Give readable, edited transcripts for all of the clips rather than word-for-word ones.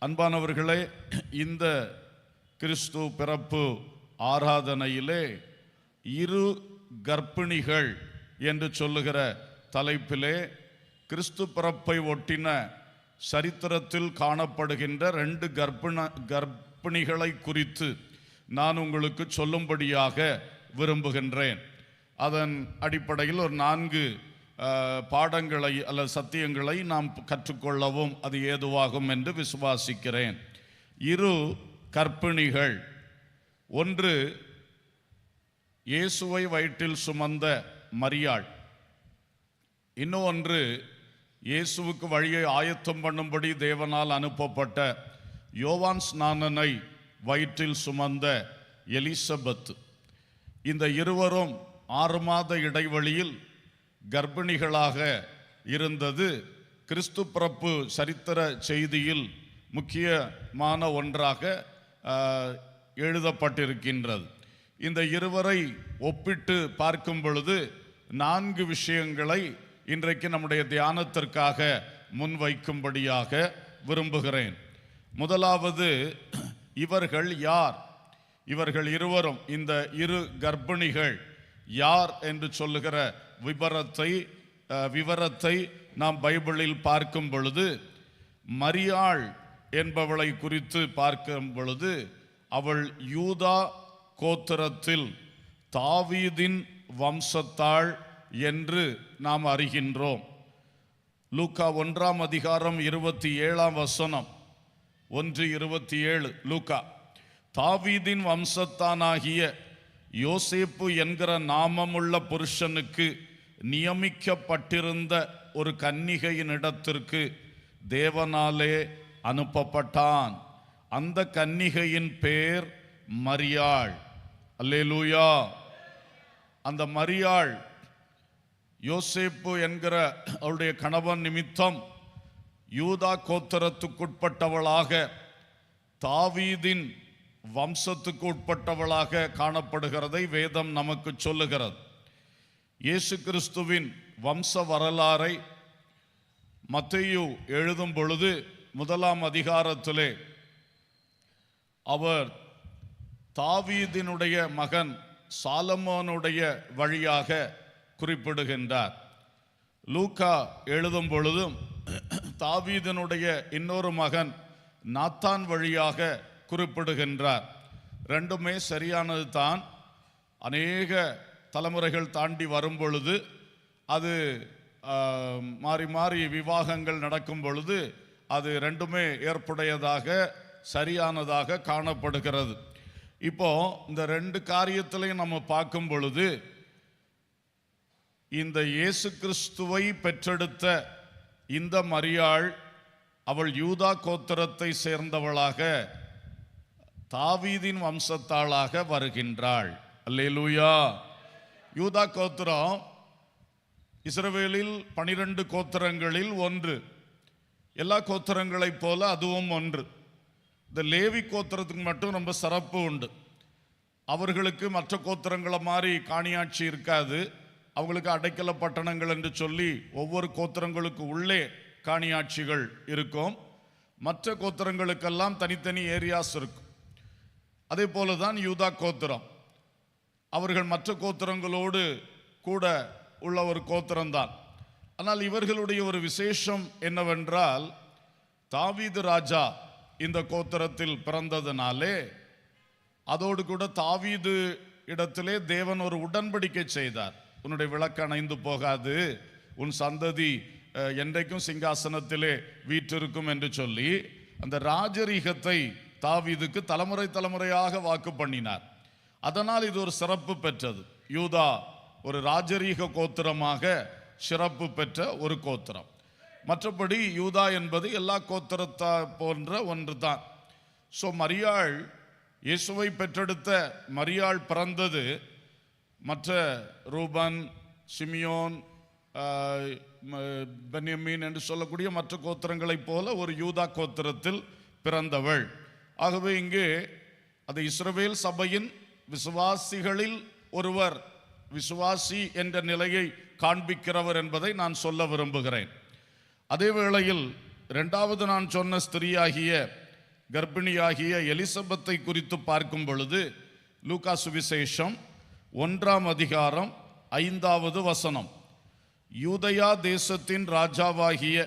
அன்பானவர்களே, இந்த கிறிஸ்து பிறப்பு ஆராதனையிலே இரு கர்ப்பிணிகள் என்று சொல்லுகிற தலைப்பிலே கிறிஸ்து பிறப்பை ஒட்டின சரித்திரத்தில் காணப்படுகின்ற 2 கர்ப்பிணிகளை குறித்து நான் உங்களுக்கு சொல்லும்படியாக விரும்புகின்றேன். அதன் அடிப்படையில் ஒரு 4 பாடங்களை அல்லது சத்தியங்களை நாம் கற்றுக்கொள்ளவும் அது ஏதுவாகும் என்று விசுவாசிக்கிறேன். இரு கர்ப்பிணிகள், ஒன்று இயேசுவை வயிற்றில் சுமந்த மரியாள், இன்னொன்று இயேசுவுக்கு வழியை ஆயத்தம் பண்ணும்படி தேவனால் அனுப்பப்பட்ட யோவான் ஸ்நானனை வயிற்றில் சுமந்த எலிசபெத். இந்த இருவரும் 6 மாத இடைவெளியில் கர்ப்பிணிகளாக இருந்தது கிறிஸ்து பிறப்பு சரித்திர செய்தியில் முக்கியமான ஒன்றாக எழுதப்பட்டிருக்கின்றது. இந்த இருவரை ஒப்பிட்டு பார்க்கும் பொழுது 4 விஷயங்களை இன்றைக்கு நம்முடைய தியானத்திற்காக முன்வைக்கும்படியாக விரும்புகிறேன். முதலாவது, இவர்கள் யார்? இவர்கள் இருவரும், இந்த இரு கர்ப்பிணிகள் யார் என்று சொல்லுகிற விவரத்தை நாம் பைபிளில் பார்க்கும் பொழுது, மரியாள் என்பவளை குறித்து பார்க்கும் பொழுது, அவள் யூதா கோத்திரத்தில் தாவீதின் வம்சத்தாள் என்று நாம் அறிகின்றோம். லூக்கா 1 அதிகாரம் 27 1:27 லூக்கா, தாவீதின் வம்சத்தானாகிய யோசேப்பு என்கிற நாமமுள்ள புருஷனுக்கு நியமிக்கப்பட்டிருந்த ஒரு கன்னிகையின் இடத்திற்கு தேவனாலே அனுப்பப்பட்டான். அந்த கன்னிகையின் பேர் மரியாள். அல்லேலூயா. அந்த மரியாள் யோசேப்பு என்கிற அவருடைய கணவன் நிமித்தம் யூதா கோத்திரத்துக்குட்பட்டவளாக, தாவீதின் வம்சத்துக்கு உட்பட்டவளாக காணப்படுகிறதை வேதம் நமக்கு சொல்லுகிறது. இயேசு கிறிஸ்துவின் வம்ச வரலாறை மத்தேயு எழுதும் பொழுது 1 அதிகாரத்திலே அவர் தாவீதினுடைய மகன் சாலமோனுடைய வழியாக குறிப்பிடுகின்றார். லூக்கா எழுதும் பொழுதும் தாவீதினுடைய இன்னொரு மகன் நாத்தான் வழியாக குறிப்பிடுகின்றார். 2மே சரியானது தான். அநேக தலைமுறைகள் தாண்டி வரும் பொழுது, அது மாறி மாறி விவாகங்கள் நடக்கும் பொழுது அது 2மே ஏற்புடையதாக சரியானதாக காணப்படுகிறது. இப்போ இந்த 2 காரியத்திலையும் நம்ம பார்க்கும் பொழுது, இந்த இயேசு கிறிஸ்துவை பெற்றெடுத்த இந்த மரியாள், அவள் யூதா கோத்திரத்தை சேர்ந்தவளாக, தாவீதின் வம்சத்தாளாக வருகின்றாள். அல்லேலூயா. யூதா கோத்திரம் இஸ்ரவேலில் 12 கோத்திரங்களில் ஒன்று. எல்லா கோத்திரங்களைப் போல அதுவும் ஒன்று. இந்த லேவி கோத்திரத்துக்கு மட்டும் ரொம்ப சிறப்பு உண்டு. அவர்களுக்கு மற்ற கோத்திரங்களை மாதிரி காணியாட்சி இருக்காது. அவங்களுக்கு அடைக்கல பட்டணங்கள் என்று சொல்லி ஒவ்வொரு கோத்திரங்களுக்கு உள்ளே காணியாட்சிகள் இருக்கும். மற்ற கோத்திரங்களுக்கெல்லாம் தனித்தனி ஏரியாஸ் இருக்கும். அதே போல தான் யூதா கோத்திரம். அவர்கள் மற்ற கோத்திரங்களோடு கூட உள்ள ஒரு கோத்திரம்தான். ஆனால் இவர்களுடைய ஒரு விசேஷம் என்னவென்றால், தாவீது ராஜா இந்த கோத்திரத்தில் பிறந்ததினாலே, அதோடு கூட தாவீது இடத்திலே தேவன் ஒரு உடன்படிக்கை செய்தார். உன்னுடைய விளக்கு அணைந்து போகாது, உன் சந்ததி என்றைக்கும் சிங்காசனத்திலே வீற்றிருக்கும் என்று சொல்லி அந்த ராஜரீகத்தை தாவீதுக்கு தலைமுறை தலைமுறையாக வாக்கு பண்ணினார். அதனால் இது ஒரு சிறப்பு பெற்றது. யூதா ஒரு ராஜரீக கோத்திரமாக சிறப்பு பெற்ற ஒரு கோத்திரம். மற்றபடி யூதா என்பது எல்லா கோத்திரத்தா போன்ற ஒன்று தான். ஸோ மரியாள், இயேசுவை பெற்றெடுத்த மரியாள் பிறந்தது மற்ற ரூபன், சிமியோன், பென்யமீன் என்று சொல்லக்கூடிய மற்ற கோத்திரங்களைப் போல ஒரு யூதா கோத்திரத்தில் பிறந்தவள். ஆகவே இங்கே அது இஸ்ரவேல் சபையின் விசுவாசிகளில் ஒருவர், விசுவாசி என்ற நிலையை காண்பிக்கிறவர் என்பதை நான் சொல்ல விரும்புகிறேன். அதே வேளையில் 2வது நான் சொன்ன ஸ்திரீயாகிய கர்ப்பிணியாகிய எலிசபெத்தை குறித்து பார்க்கும் பொழுது லூக்கா சுவிசேஷம் 1ஆம் அதிகாரம் 5வது வசனம், யூதயா தேசத்தின் ராஜாவாகிய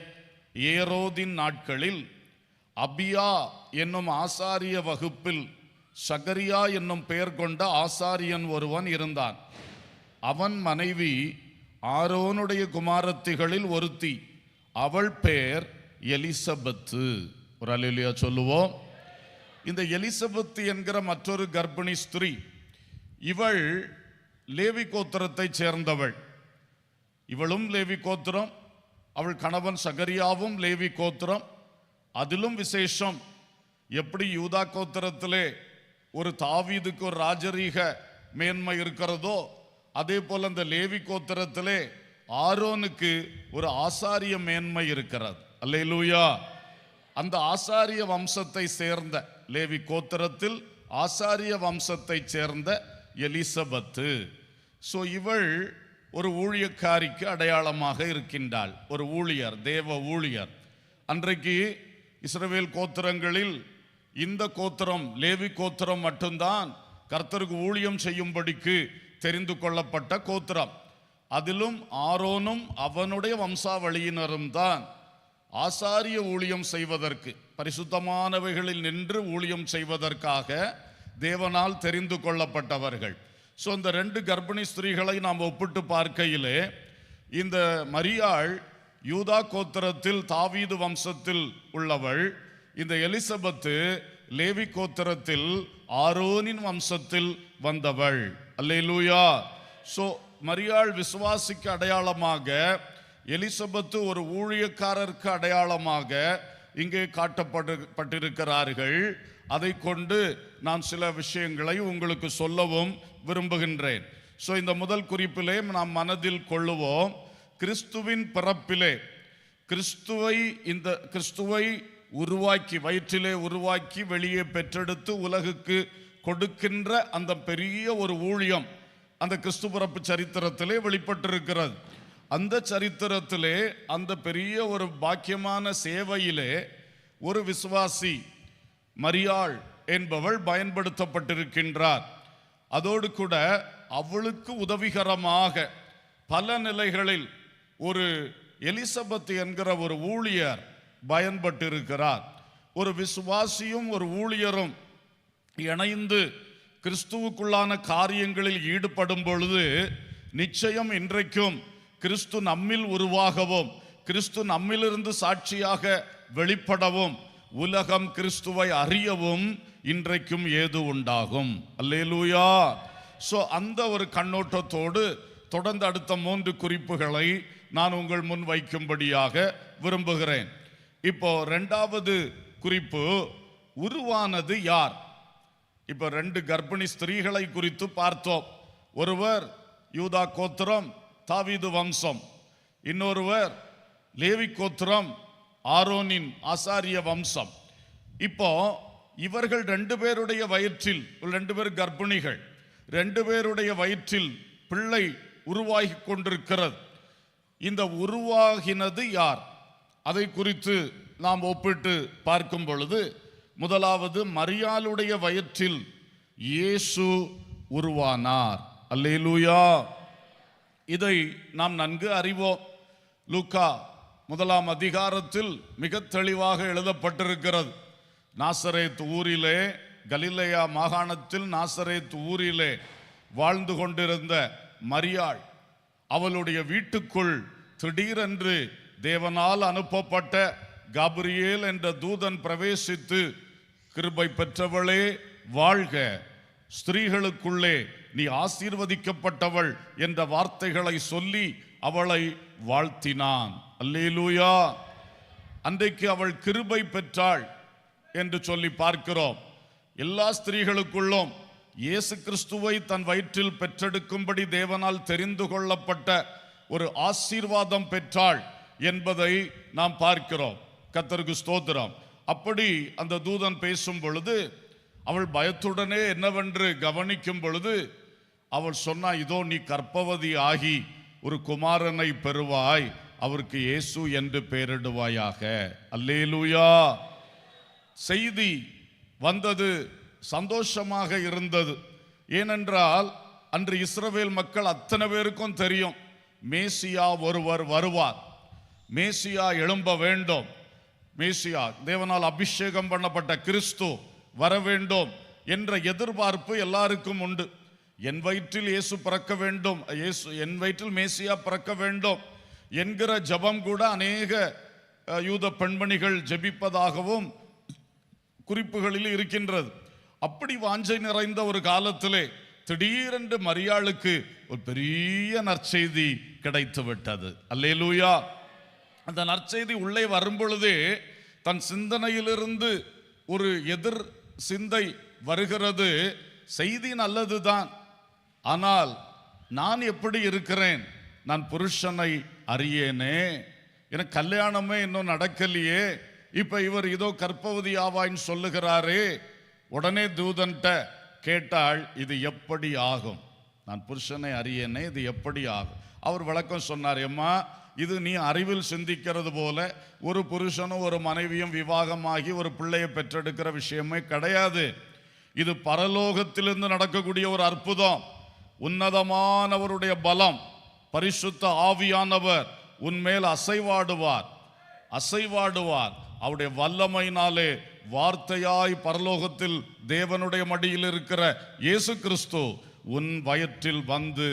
ஏரோதின் நாட்களில் அபியா என்னும் ஆசாரிய வகுப்பில் சகரியா என்னும் பெயர் கொண்ட ஆசாரியன் ஒருவன் இருந்தான். அவன் மனைவி ஆரோனுடைய குமாரத்திகளில் ஒருத்தி, அவள் பெயர் எலிசபெத்து. ஒரு அல்லேலூயா சொல்லுவோம். இந்த எலிசபெத்து என்கிற மற்றொரு கர்ப்பிணி ஸ்திரீ, இவள் லேவி கோத்திரத்தை சேர்ந்தவள். இவளும் லேவி கோத்திரம், அவள் கணவன் சகரியாவும் லேவி கோத்திரம். அதிலும் விசேஷம், எப்படி யூதா கோத்திரத்திலே ஒரு தாவீதுக்கு ஒரு ராஜரீக மேன்மை இருக்கிறதோ, அதே போல அந்த லேவி கோத்திரத்திலே ஆரோனுக்கு ஒரு ஆசாரிய மேன்மை இருக்கிறது. அல்லேலூயா. அந்த ஆசாரிய வம்சத்தை சேர்ந்த, லேவி கோத்திரத்தில் ஆசாரிய வம்சத்தை சேர்ந்த எலிசபெத்து. ஸோ இவள் ஒரு ஊழியக்காரிக்கு அடையாளமாக இருக்கின்றாள். ஒரு ஊழியர், தேவ ஊழியர். அன்றைக்கு இஸ்ரவேல் கோத்திரங்களில் இந்த கோத்திரம், லேவி கோத்திரம் மட்டும்தான் கர்த்தருக்கு ஊழியம் செய்யும்படிக்கு தெரிந்து கொள்ளப்பட்ட கோத்திரம். அதிலும் ஆரோனும் அவனுடைய வம்சாவளியினரும் தான் ஆசாரிய ஊழியம் செய்வதற்கு, பரிசுத்தமானவைகளில் நின்று ஊழியம் செய்வதற்காக தேவனால் தெரிந்து கொள்ளப்பட்டவர்கள். ஸோ இந்த 2 கர்ப்பிணி ஸ்திரீகளை நாம் ஒப்பிட்டு பார்க்கையிலே, இந்த மரியாள் யூதா கோத்திரத்தில் தாவீது வம்சத்தில் உள்ளவள், இந்த எலிசபெத்து லேவி கோத்திரத்தில் ஆரோனின் வம்சத்தில் வந்தவள். அல்லேலூயா. ஸோ மரியாள் விசுவாசிக்கு அடையாளமாக, எலிசபெத்து ஒரு ஊழியக்காரருக்கு அடையாளமாக இங்கே காட்டப்பட்டிருக்கிறார்கள். அதை கொண்டு நான் சில விஷயங்களை உங்களுக்கு சொல்லவும் விரும்புகின்றேன். ஸோ இந்த முதல் குறிப்பிலே நாம் மனதில் கொள்ளுவோம், கிறிஸ்துவின் பிறப்பிலே கிறிஸ்துவை உருவாக்கி, வயிற்றிலே உருவாக்கி வெளியே பெற்றெடுத்து உலகுக்கு கொடுக்கின்ற அந்த பெரிய ஒரு ஊழியம் அந்த கிறிஸ்து பிறப்பு சரித்திரத்திலே வெளிப்பட்டிருக்கிறது. அந்த சரித்திரத்திலே, அந்த பெரிய ஒரு பாக்கியமான சேவையிலே ஒரு விசுவாசி மரியாள் என்பவள் பயன்படுத்தப்பட்டிருக்கின்றார். அதோடு கூட அவளுக்கு உதவிகரமாக பல நிலைகளில் ஒரு எலிசபெத் என்கிற ஒரு ஊழியர் பயன்பட்டிருக்கிறார். ஒரு விசுவாசியும் ஒரு ஊழியரும் இணைந்து கிறிஸ்துவுக்குள்ளான காரியங்களில் ஈடுபடும் பொழுது நிச்சயம் இன்றைக்கும் கிறிஸ்து நம்மில் உருவாகவும், கிறிஸ்து நம்மிலிருந்து சாட்சியாக வெளிப்படவும், உலகம் கிறிஸ்துவை அறியவும் இன்றைக்கும் ஏது உண்டாகும். அல்லேலூயா. ஸோ அந்த ஒரு கண்ணோட்டத்தோடு தொடர்ந்து அடுத்த 3 குறிப்புகளை நான் உங்கள் முன் வைக்கும்படியாக விரும்புகிறேன். இப்போ 2வது குறிப்பு, உருவானது யார்? இப்போ 2 கர்ப்பிணி ஸ்திரீகளை குறித்து பார்த்தோம். ஒருவர் யூதா கோத்திரம், தாவீது வம்சம். இன்னொருவர் லேவி கோத்திரம், ஆரோனின் ஆசாரிய வம்சம். இப்போ இவர்கள் 2 பேருடைய வயிற்றில், 2 பேர் கர்ப்பிணிகள், 2 பேருடைய வயிற்றில் பிள்ளை உருவாகி கொண்டிருக்கிறது. இந்த உருவாகினது யார்? அதை குறித்து நாம் ஒப்பிட்டு பார்க்கும் பொழுது, முதலாவது மரியாளுடைய வயிற்றில் இயேசு உருவானார். அல்லேலூயா. இதை நாம் நன்கு அறிவோம். லூக்கா 1ஆம் அதிகாரத்தில் மிக தெளிவாக எழுதப்பட்டிருக்கிறது. நாசரேத் ஊரிலே, கலிலேயா மாகாணத்தில் நாசரேத் ஊரிலே வாழ்ந்து கொண்டிருந்த மரியாள், அவளுடைய வீட்டுக்குள் திடீரென்று தேவனால் அனுப்பப்பட்ட காபிரியேல் என்ற தூதன் பிரவேசித்து, கிருபை பெற்றவளே வாழ்க, ஸ்திரீகளுக்குள்ளே நீ ஆசீர்வதிக்கப்பட்டவள் என்ற வார்த்தைகளை சொல்லி அவளை வாழ்த்தினான். அல்லேலூயா. அன்றைக்கு அவள் கிருபை பெற்றாள் என்று சொல்லி பார்க்கிறோம். எல்லா ஸ்திரீகளுக்குள்ளும் இயேசு கிறிஸ்துவை தன் வயிற்றில் பெற்றெடுக்கும்படி தேவனால் தெரிந்து கொள்ளப்பட்ட ஒரு ஆசீர்வாதம் பெற்றாள் என்பதை நாம் பார்க்கிறோம். கர்த்தருக்கு ஸ்தோத்திரம். அப்படி அந்த தூதன் பேசும் பொழுது அவள் பயத்துடனே என்னவென்று கவனிக்கும் பொழுது அவள் சொன்னா, இதோ நீ கர்ப்பவதி ஆகி ஒரு குமாரனை பெறுவாய், அவருக்கு இயேசு என்று பெயரிடுவாயாக. அல்லேலூயா. செய்தி வந்தது சந்தோஷமாக இருந்தது. ஏனென்றால் அன்று இஸ்ரவேல் மக்கள் அத்தனை பேருக்கும் தெரியும், மேசியா ஒருவர் வருவார், மேசியா எழும்ப வேண்டும், மேசியா தேவனால் அபிஷேகம் பண்ணப்பட்ட கிறிஸ்து வர வேண்டும் என்ற எதிர்பார்ப்பு எல்லாருக்கும் உண்டு. என் வயிற்றில் இயேசு பிறக்க வேண்டும், என் வயிற்றில் மேசியா பிறக்க வேண்டும் என்கிற ஜபம் கூட அநேக யூத பெண்மணிகள் ஜெபிப்பதாகவும் குறிப்புகளில் இருக்கின்றது. அப்படி வாஞ்சை நிறைந்த ஒரு காலத்திலே திடீரென்று மரியாளுக்கு ஒரு பெரிய நற்செய்தி கிடைத்து விட்டது. அல்லேலூயா. அந்த நற்செய்தி உள்ளே வரும் பொழுதே தன் சிந்தனையிலிருந்து ஒரு எதிர் சிந்தை வருகிறது. செய்தி நல்லதுதான், ஆனால் நான் எப்படி இருக்கிறேன், நான் புருஷனை அறியேனே, எனக்கு கல்யாணமே இன்னும் நடக்கலையே, இப்ப இவர் இதோ கர்ப்பவதி ஆவாயின்னு சொல்லுகிறாரே. உடனே தூதன்ட்ட கேட்டாள், இது எப்படி ஆகும், நான் புருஷனை அறியேனே, இது எப்படி ஆகும்? அவர் விளக்கம் சொன்னார், எம்மா இது நீ அறிவில் சிந்திக்கிறது போல ஒரு புருஷனும் ஒரு மனைவியும் விவாகமாகி ஒரு பிள்ளையை பெற்றெடுக்கிற விஷயமே கிடையாது. இது பரலோகத்திலிருந்து நடக்கக்கூடிய ஒரு அற்புதம். உன்னதமானவருடைய பலம், பரிசுத்த ஆவியானவர் உன்மேல் அசைவாடுவார். அவருடைய வல்லமையினாலே வார்த்தையாய் பரலோகத்தில் தேவனுடைய மடியில் இருக்கிற இயேசு கிறிஸ்து உன் வயிற்றில் வந்து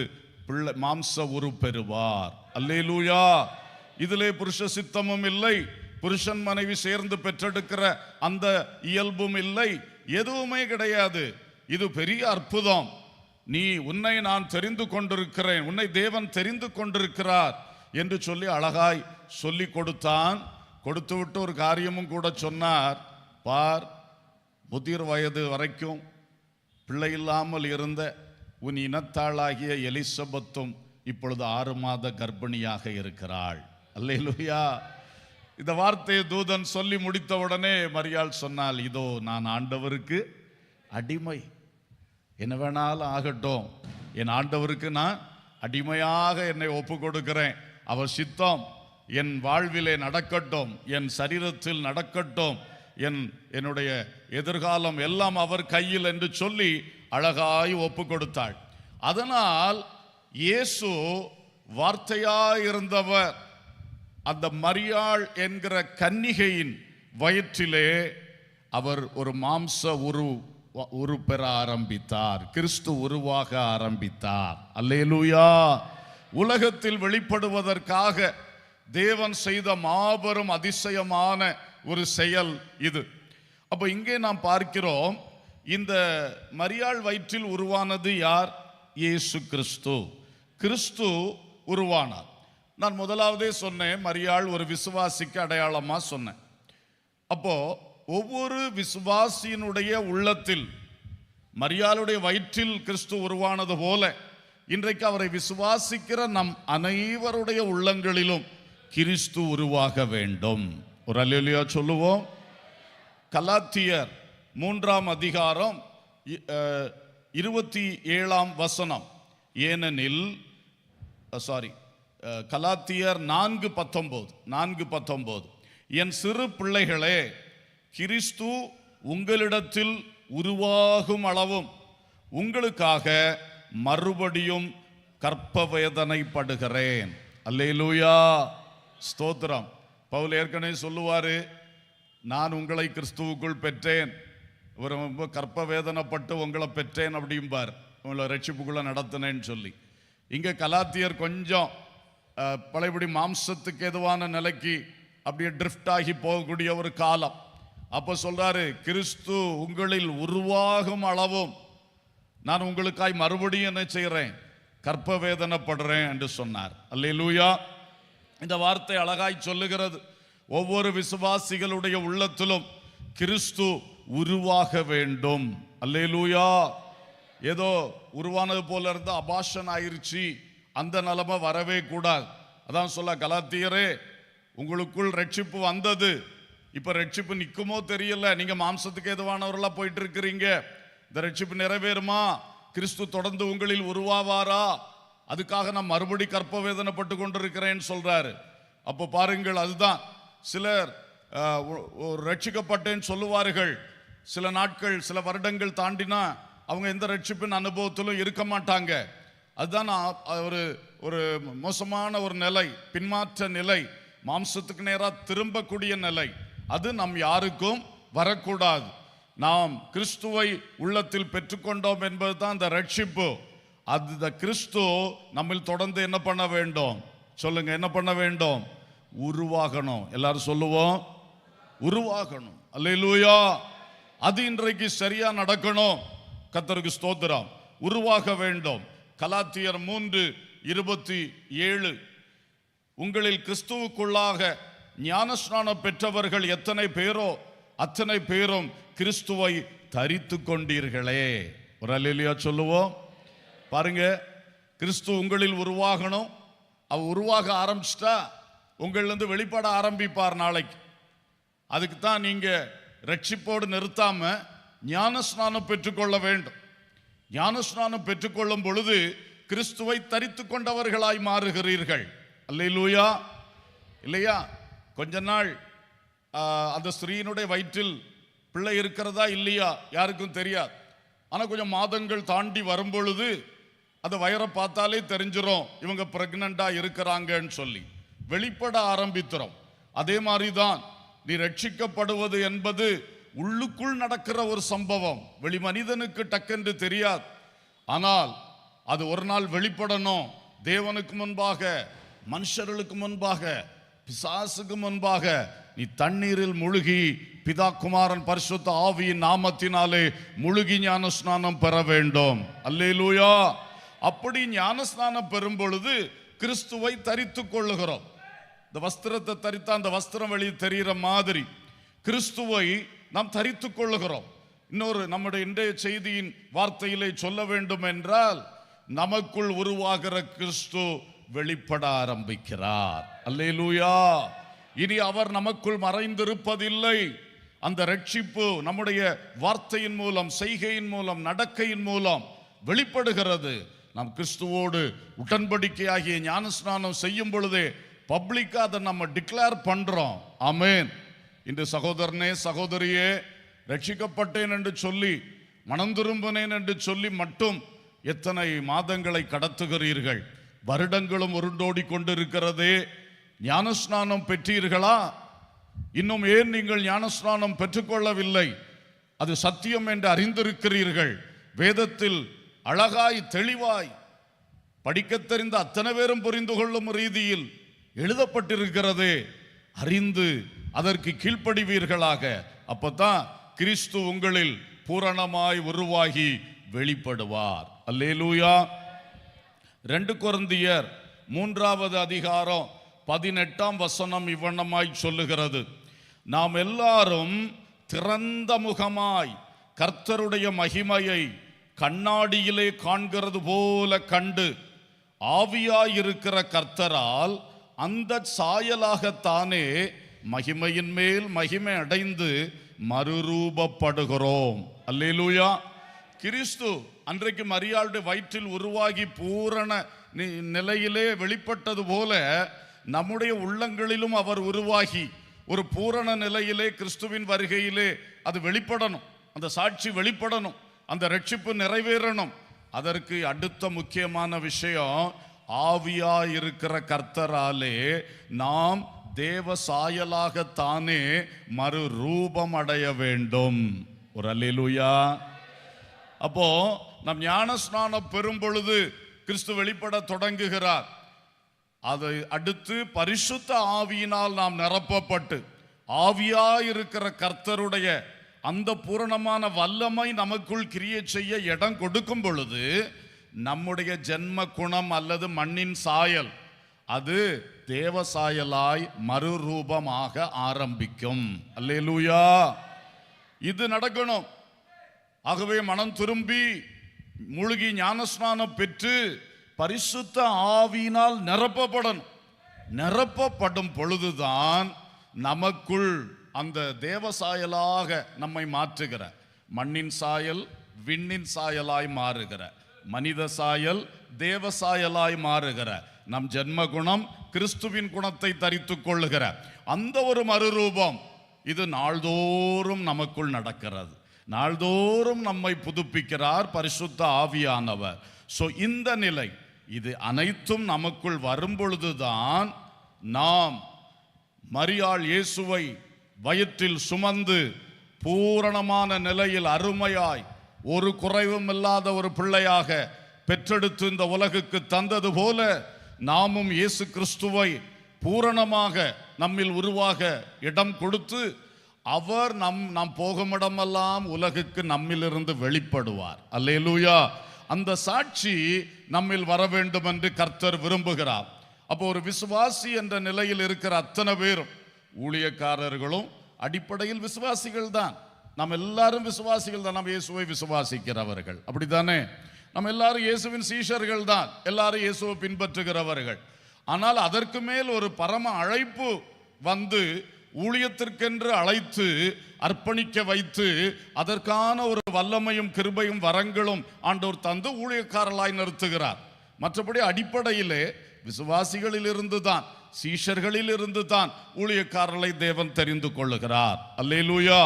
பிள்ளை மாம்ச உரு பெறுவார். அல்லேலூயா. இதிலே புருஷ சித்தமும் இல்லை, புருஷன் மனைவி சேர்ந்து பெற்றெடுக்கிற அந்த இயல்பும் இல்லை, எதுவுமே கிடையாது. இது பெரிய அற்புதம். உன்னை நான் தெரிந்து கொண்டிருக்கிறேன், உன்னை தேவன் தெரிந்து கொண்டிருக்கிறார் என்று சொல்லி அழகாய் சொல்லி கொடுத்தான். கொடுத்து விட்டு ஒரு காரியமும் கூட சொன்னார். பார், முதிர் வயது வரைக்கும் பிள்ளை இல்லாமல் இருந்த உன் இனத்தாளாகிய எலிசபெத்தும் இப்பொழுது 6 மாத கர்ப்பிணியாக இருக்கிறாள். அல்லேலூயா. இந்த வார்த்தையை தூதன் சொல்லி முடித்தவுடனே மரியாள் சொன்னால், இதோ நான் ஆண்டவருக்கு அடிமை, என்ன வேணாலும் ஆகட்டும், என் ஆண்டவருக்கு நான் அடிமையாக என்னை ஒப்பு கொடுக்கிறேன், அவர் சித்தம் என் வாழ்விலே நடக்கட்டும், என் சரீரத்தில் நடக்கட்டும், என்னுடைய எதிர்காலம் எல்லாம் அவர் கையில் என்று சொல்லி அழகாய் ஒப்பு கொடுத்தாள். அதனால் இயேசு வார்த்தையாயிருந்தவர் அந்த மரியாள் என்கிற கன்னிகையின் வயிற்றிலே அவர் ஒரு மாம்ச உரு பெற ஆரம்பித்தார். கிறிஸ்து உருவாக ஆரம்பித்தார். அல்லேலூயா. உலகத்தில் வெளிப்படுவதற்காக தேவன் செய்த மாபெரும் அதிசயமான ஒரு செயல் இது. அப்போ இங்கே நாம் பார்க்கிறோம், இந்த மரியாள் வயிற்றில் உருவானது யார்? இயேசு கிறிஸ்து. கிறிஸ்து உருவானார். நான் முதலாவதே சொன்னேன், மரியாள் ஒரு விசுவாசிக்கு அடையாளமா சொன்னேன். அப்போ ஒவ்வொரு விசுவாசியினுடைய உள்ளத்தில் மரியாளுடைய வயிற்றில் கிறிஸ்து உருவானது போல இன்றைக்கு அவரை விசுவாசிக்கிற நம் அனைவருடைய உள்ளங்களிலும் கிறிஸ்து உருவாக வேண்டும். ஒரு அல்லேலூயா சொல்லுவோம். கலாத்தியர் 3ஆம் அதிகாரம் 27ஆம் வசனம். ஏனெனில் கலாத்தியர் 4:19 என் சிறு பிள்ளைகளே, கிறிஸ்து உங்களிடத்தில் உருவாகும் அளவும் உங்களுக்காக மறுபடியும் கர்ப்பவேதனைப்படுகிறேன். அல்லேலூயா. ஸ்தோத்திரம். பவுல் ஏற்கனவே சொல்லுவாரு, நான் உங்களை கிறிஸ்துவுக்குள் பெற்றேன், ரொம்ப கர்ப்பவேதனைப்பட்டு உங்களை பெற்றேன் அப்படிம்பார், உங்களை ரட்சிப்புக்குள்ள நடத்தினேன்னு சொல்லி. இங்க கலாத்தியர் கொஞ்சம் பழையபடி மாம்சத்துக்கு எதுவான நிலைக்கு அப்படியே ட்ரிஃப்ட் ஆகி போகக்கூடிய ஒரு காலம். அப்போ சொல்றாரு, கிறிஸ்து உங்களில் உருவாகும் அளவும் நான் உங்களுக்காய் மறுபடியும் என்ன செய்கிறேன், கர்ப்பவேதனைப்படுறேன் என்று சொன்னார். அல்லேலூயா. இந்த வார்த்தை அழகாய் சொல்லுகிறது, ஒவ்வொரு விசுவாசிகளுடைய உள்ளத்திலும் கிறிஸ்து உருவாக வேண்டும். அல்லேலூயா. ஏதோ உருவானது போல இருந்தா அபாஷன் ஆயிருச்சு, அந்த நிலைமை வரவே கூடாது. அதான் சொல்ல, கலாத்தியரே உங்களுக்குள் ரட்சிப்பு வந்தது, இப்ப ரட்சிப்பு நிக்குமோ தெரியல, நீங்க மாம்சத்துக்கு எதுவானவர்களா போயிட்டு இருக்கிறீங்க, இந்த ரட்சிப்பு நிறைவேறுமா, கிறிஸ்து தொடர்ந்து உங்களில் உருவாவாரா, அதுக்காக நான் மறுபடி கர்ப்பவேதனைப்பட்டு கொண்டிருக்கிறேன்னு சொல்றாரு. அப்போ பாருங்கள், அதுதான் சிலர் ரட்சிக்கப்பட்டேன்னு சொல்லுவார்கள். சில நாட்கள் சில வருடங்கள் தாண்டினா அவங்க எந்த ரட்சிப்பின் அனுபவத்திலும் இருக்க மாட்டாங்க. அதுதான் ஒரு மோசமான ஒரு நிலை, பின்மாற்ற நிலை, மாம்சத்துக்கு நேராக திரும்பக்கூடிய நிலை. அது நம் யாருக்கும் வரக்கூடாது. நாம் கிறிஸ்துவை உள்ளத்தில் பெற்றுக்கொண்டோம் என்பதுதான் அந்த ரட்சிப்பு. அந்த கிறிஸ்து நம்மில் தொடர்ந்து என்ன பண்ண வேண்டும் சொல்லுங்க, என்ன பண்ண வேண்டும்? உருவாகணும். எல்லாரும் சொல்லுவோம், உருவாகணும். அல்லேலூயா. அது இன்றைக்கு சரியா நடக்கணும். கர்த்தருக்கு ஸ்தோத்திரம். உருவாக வேண்டும். கலாத்தியர் 3:27, உங்களில் கிறிஸ்துவுக்குள்ளாக ஞானஸ்நானம் பெற்றவர்கள் எத்தனை பேரோ அத்தனை பேரும் கிறிஸ்துவை தரித்து கொண்டீர்களே. ஒரு அல்லேலூயா சொல்லுவோம். பாருங்க, கிறிஸ்து உங்களில் உருவாகணும். அவர் உருவாக ஆரம்பிச்சிட்டா உங்களிலிருந்து வெளிப்பட ஆரம்பிப்பார் நாளைக்கு. அதுக்கு தான் நீங்க ரட்சிப்போடு நிறுத்தாம ஞானஸ்நானம் பெற்றுக்கொள்ள வேண்டும். ஞானஸ்நானம் பெற்றுக்கொள்ளும் பொழுது கிறிஸ்துவை தரித்து கொண்டவர்களாய் மாறுகிறீர்கள். அல்லேலூயா. இல்லையா? கொஞ்ச நாள் அந்த ஸ்திரீயினுடைய வயிற்றில் பிள்ளை இருக்கிறதா இல்லையா யாருக்கும் தெரியாது. ஆனா கொஞ்சம் மாதங்கள் தாண்டி வரும் பொழுது அந்த வயரை பார்த்தாலே தெரிஞ்சிடும் இவங்க பிரெக்னண்டா இருக்கிறாங்கன்னு சொல்லி வெளிப்பட ஆரம்பிக்கிறோம். அதே மாதிரிதான் நீ ரட்சிக்கப்படுவது என்பது உள்ளுக்குள் நடக்கிற ஒரு சம்பவம். வெளி மனிதனுக்கு டக்கென்று தெரியாது. ஆனால் அது ஒரு நாள் வெளிப்படணும். தேவனுக்கு முன்பாக, மனுஷர்களுக்கு முன்பாக, பிசாசுக்கு முன்பாக நீ தண்ணீரில் முழுகி பிதா குமாரன் பரிசுத்த ஆவியின் நாமத்தினாலே முழுகி ஞானஸ்நானம் பெற வேண்டும். அல்லேலூயா. அப்படி ஞானஸ்நானம் பெறும் பொழுது கிறிஸ்துவை தரித்து கொள்ளுகிறோம். இந்த வஸ்திரத்தை தரித்தா அந்த வஸ்திரம் வெளியே தெரிகிற மாதிரி கிறிஸ்துவை நாம் தரித்து கொள்ளுகிறோம். இன்னொரு நம்முடைய இன்றைய செய்தியின் வார்த்தையிலே சொல்ல வேண்டும் என்றால், நமக்குள் உருவாகிற கிறிஸ்து வெளிப்பட ஆரம்பிக்கிறார். அல்லேலூயா. இனி அவர் நமக்குள் மறைந்திருப்பதில்லை. அந்த ரட்சிப்பு நம்முடைய வார்த்தையின் மூலம், செய்கையின் மூலம், நடக்கையின் மூலம் வெளிப்படுகிறது. நாம் கிறிஸ்துவோடு உடன்படிக்கையாகிய ஞானஸ்நானம் செய்யும் பொழுதே பப்ளிக்கா அதை நம்ம டிக்ளேர் பண்றோம். ஆமென். இன்று சகோதரனே, சகோதரியே, ரட்சிக்கப்பட்டேன் என்று சொல்லி, மனம் திரும்பினேன் என்று சொல்லி மட்டும் எத்தனை மாதங்களை கடத்துகிறீர்கள்? வருடங்களும் உருண்டோடி கொண்டிருக்கிறதே. ஞானஸ்நானம் பெற்றீர்களா? இன்னும் ஏன் நீங்கள் ஞானஸ்நானம் பெற்றுக்கொள்ளவில்லை? அது சத்தியம் என்று அறிந்திருக்கிறீர்கள். வேதத்தில் அழகாய் தெளிவாய் படிக்க தெரிந்த அத்தனை பேரும் புரிந்து கொள்ளும் ரீதியில் எழுதப்பட்டிருக்கிறதே. அறிந்து அதற்கு கீழ்ப்படிவீர்களாக. அப்பதான் கிறிஸ்து உங்களில் பூரணமாய் உருவாகி வெளிப்படுவார். அல்லேலூயா. 2 கொரிந்தியர் 3:18 இவ்வண்ணமாய் சொல்லுகிறது, நாம் எல்லாரும் திறந்த முகமாய் கர்த்தருடைய மகிமையை கண்ணாடியிலே காண்கிறது போல கண்டு ஆவியாயிருக்கிற கர்த்தரால் அந்த சாயலாகத்தானே மகிமையின் மேல் மகிமை அடைந்து மறுரூபப்படுகிறோம். அல்லேலூயா. கிறிஸ்து அன்றைக்கு மரியாளுடைய வயிற்றில் உருவாகி பூரண நிலையிலே வெளிப்பட்டது போல நம்முடைய உள்ளங்களிலும் அவர் உருவாகி ஒரு பூரண நிலையிலே கிறிஸ்துவின் வருகையிலே அது வெளிப்படணும். அந்த சாட்சி வெளிப்படணும். அந்த ரட்சிப்பு நிறைவேறணும். அதற்கு அடுத்த முக்கியமான விஷயம், ஆவியாயிருக்கிற கர்த்தராலே நாம் தேவ சாயலாகத்தானே மறுரூபம் அடைய வேண்டும். ஒரு அல்லேலூயா. அப்போ நம் ஞானஸ்நானம் பெறும் பொழுது கிறிஸ்து வெளிப்பட தொடங்குகிறார். அதை அடுத்து பரிசுத்த ஆவியினால் நாம் நிரப்பப்பட்டு ஆவியாயிருக்கிற கர்த்தருடைய அந்த பூரணமான வல்லமை நமக்குள் கிரியை செய்ய இடம் கொடுக்கும் பொழுது நம்முடைய ஜென்ம குணம் அல்லது மண்ணின் சாயல் அது தேவ சாயலாய் மறுரூபமாக ஆரம்பிக்கும். அல்லேலூயா. இது நடக்கணும். ஆகவே மனம் திரும்பி முழுகி ஞானஸ்நானம் பெற்று பரிசுத்த ஆவியினால் நிரப்பப்படணும். நிரப்பப்படும் பொழுதுதான் நமக்குள் அந்த தேவ சாயலாக நம்மை மாற்றுகிற, மண்ணின் சாயல் விண்ணின் சாயலாய் மாறுகிற, மனித சாயல் தேவ சாயலாய் மாறுகிற, நம் ஜென்ம குணம் கிறிஸ்துவின் குணத்தை தரித்து கொள்ளுகிற அந்த ஒரு மறுரூபம் இது நாள்தோறும் நமக்குள் நடக்கிறது. நாள்தோறும் நம்மை புதுப்பிக்கிறார் பரிசுத்த ஆவியானவர். ஸோ இந்த நிலை இது அனைத்தும் நமக்குள் வரும் பொழுதுதான் நாம் மரியாள் இயேசுவை வயிற்றில் சுமந்து பூரணமான நிலையில் அருமையாய் ஒரு குறைவும் இல்லாத ஒரு பிள்ளையாக பெற்றெடுத்து இந்த உலகுக்கு தந்தது போல நாமும் இயேசு கிறிஸ்துவை பூரணமாக நம்மில் உருவாக இடம் கொடுத்து அவர் நாம் போகும் இடமெல்லாம் உலகுக்கு நம்மிலிருந்து வெளிப்படுவார். அல்லேலூயா. அந்த சாட்சி நம்மில் வர வேண்டும் என்று கர்த்தர் விரும்புகிறார். அப்போ ஒரு விசுவாசி என்ற நிலையில் இருக்கிற அத்தனை பேரும், ஊழியக்காரர்களும் அடிப்படையில் விசுவாசிகள் தான். நம்ம எல்லாரும் விசுவாசிகள் தான். நம்ம இயேசுவை விசுவாசிக்கிறவர்கள், அப்படித்தானே? நம்ம எல்லாரும் இயேசுவின் சீஷர்கள் தான், எல்லாரும் இயேசுவை பின்பற்றுகிறவர்கள். ஆனால் அதற்கு மேல் ஒரு பரம அழைப்பு வந்து ஊழியத்திற்கென்று அழைத்து அர்ப்பணிக்க வைத்து அதற்கான ஒரு வல்லமையும் கிருபையும் வரங்களும் ஆண்டவர் தந்து ஊழியக்காரர்களாய் நிறுத்துகிறார். மற்றபடி அடிப்படையிலே விசுவாசிகளில் இருந்து தான், சீஷர்களில் இருந்து தான் ஊழியக்காரர்களை தேவன் தெரிந்து கொள்ளுகிறார். அல்லேலூயா.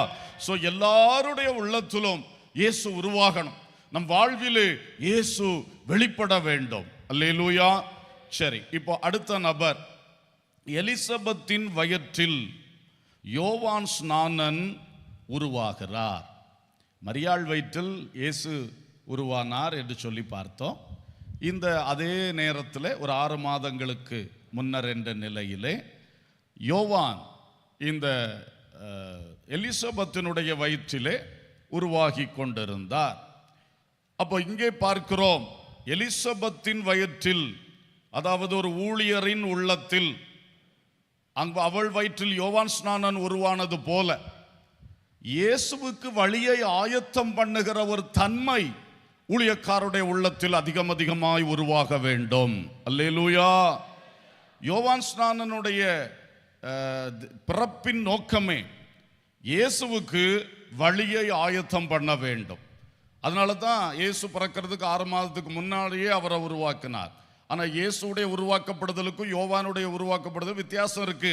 சோ எல்லாருடைய உள்ளத்திலும் இயேசு உருவாகணும், நம் வாழ்விலே இயேசு வெளிப்பட வேண்டும். அல்லேலூயா. சரி, இப்போ அடுத்த நபர், எலிசபெத்தின் வயிற்றில் யோவான் ஸ்நானன் உருவாகிறார். மரியாள் வயிற்றில் இயேசு உருவானார் என்று சொல்லி பார்த்தோம். இந்த அதே நேரத்தில் ஒரு 6 மாதங்களுக்கு முன்னர் என்ற நிலையிலே யோவான் இந்த எலிசபெத்தினுடைய வயிற்றிலே உருவாகி கொண்டிருந்தார். அப்போ இங்கே பார்க்கிறோம், எலிசபெத்தின் வயிற்றில், அதாவது ஒரு ஊழியரின் உள்ளத்தில், அங்கு அவள் வயிற்றில் யோவான் ஸ்நானன் உருவானது போல இயேசுவுக்கு வழியை ஆயத்தம் பண்ணுகிற ஒரு தன்மை ஊழியக்காருடைய உள்ளத்தில் அதிகமாய் உருவாக வேண்டும். அல்லேலூயா. யோவான் ஸ்நானனுடைய பிறப்பின் நோக்கமே இயேசுவுக்கு வழியை ஆயத்தம் பண்ண வேண்டும். அதனால தான் இயேசு பிறக்கிறதுக்கு 6 மாதத்துக்கு முன்னாடியே அவரை உருவாக்கினார். ஆனால் இயேசுடைய உருவாக்கப்படுதலுக்கும் யோவானுடைய உருவாக்கப்படுதல் வித்தியாசம் இருக்கு.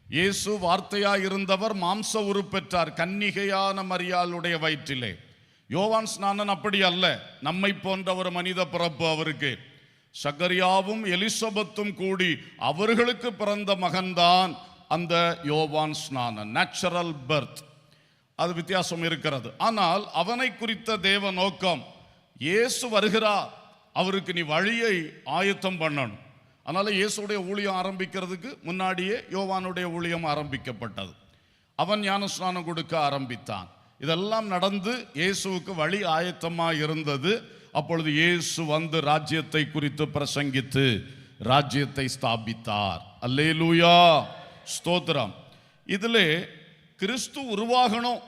இயேசு வார்த்தையாய் இருந்தவர் மாம்ச உருப்பெற்றார் கன்னிகையான மரியாளுடைய வயிற்றிலே. யோவான் ஸ்நானன் அப்படி அல்ல, நம்மை போன்ற ஒரு மனித பிறப்பு அவருக்கு. சகரியாவும் எலிசபெத்தும் கூடி அவர்களுக்கு பிறந்த மகன்தான் அந்த யோவான் ஸ்நானன். நேச்சுரல் பர்த், அது வித்தியாசம் இருக்கிறது. ஆனால் அவனை குறித்த தேவ நோக்கம், இயேசு வருகிறார், அவருக்கு நீ வழியை ஆயத்தம் பண்ணணும். அதனால இயேசுடைய ஊழியம் ஆரம்பிக்கிறதுக்கு முன்னாடியே யோவானுடைய ஊழியம் ஆரம்பிக்கப்பட்டது. அவன் ஞானஸ்நானம் கொடுக்க ஆரம்பித்தான். இதெல்லாம் நடந்து இயேசுவுக்கு வழி ஆயத்தமாக இருந்தது. அப்பொழுது இயேசு வந்து ராஜ்யத்தை குறித்து பிரசங்கித்து ராஜ்யத்தை ஸ்தாபித்தார். அல்லேலூயா, ஸ்தோத்திரம். இதிலே கிறிஸ்து உருவாகணும்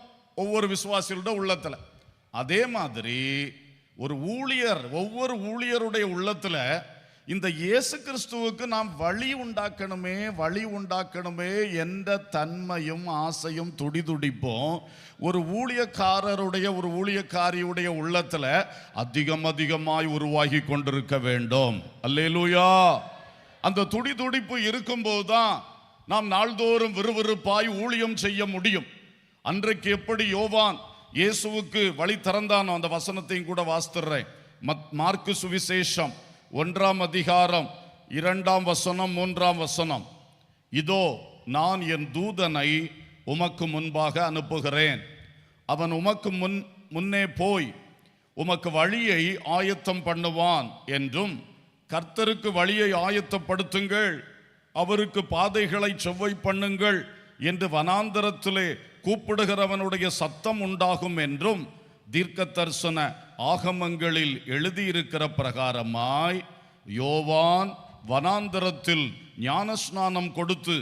ஒவ்வொரு விசுவாசியோட உள்ளத்துல. அதே மாதிரி ஒரு ஊழியர், ஒவ்வொரு ஊழியருடைய உள்ளத்துல இந்த இயேசு கிறிஸ்துவுக்கு நாம் வழி உண்டாக்கணுமே என்ற தன்மையும் ஆசையும் துடிதுடிப்போம் ஒரு ஊழியக்காரருடைய, ஒரு ஊழியக்காரியுடைய உள்ளத்துல அதிகமாய் உருவாகி கொண்டிருக்க வேண்டும். அல்லேலூயா. அந்த துடிதுடிப்பு இருக்கும்போது தான் நாம் நாள்தோறும் விறுவிறுப்பாய் ஊழியம் செய்ய முடியும். அன்றைக்கு எப்படி யோவான் இயேசுவுக்கு வழி திறந்தானோ, அந்த வசனத்தையும் கூட வாசித்துறேன். மார்க்கு சுவிசேஷம் 1ஆம் அதிகாரம் 2ஆம் வசனம் 3ஆம் வசனம். இதோ நான் என் தூதனை உமக்கு முன்பாக அனுப்புகிறேன், அவன் உமக்கு முன்னே போய் உமக்கு வழியை ஆயத்தம் பண்ணுவான் என்றும், கர்த்தருக்கு வழியை ஆயத்தப்படுத்துங்கள், அவருக்கு பாதைகளை செவ்வை பண்ணுங்கள் என்று வனாந்தரத்திலே கூப்பிடுகிறவனுடைய சத்தம் உண்டாகும் என்றும் தீர்க்க தரிசன ஆகமங்களில் எழுதியிருக்கிற பிரகாரமாய் யோவான் வனாந்தரத்தில் ஞானஸ்நானம் கொடுத்து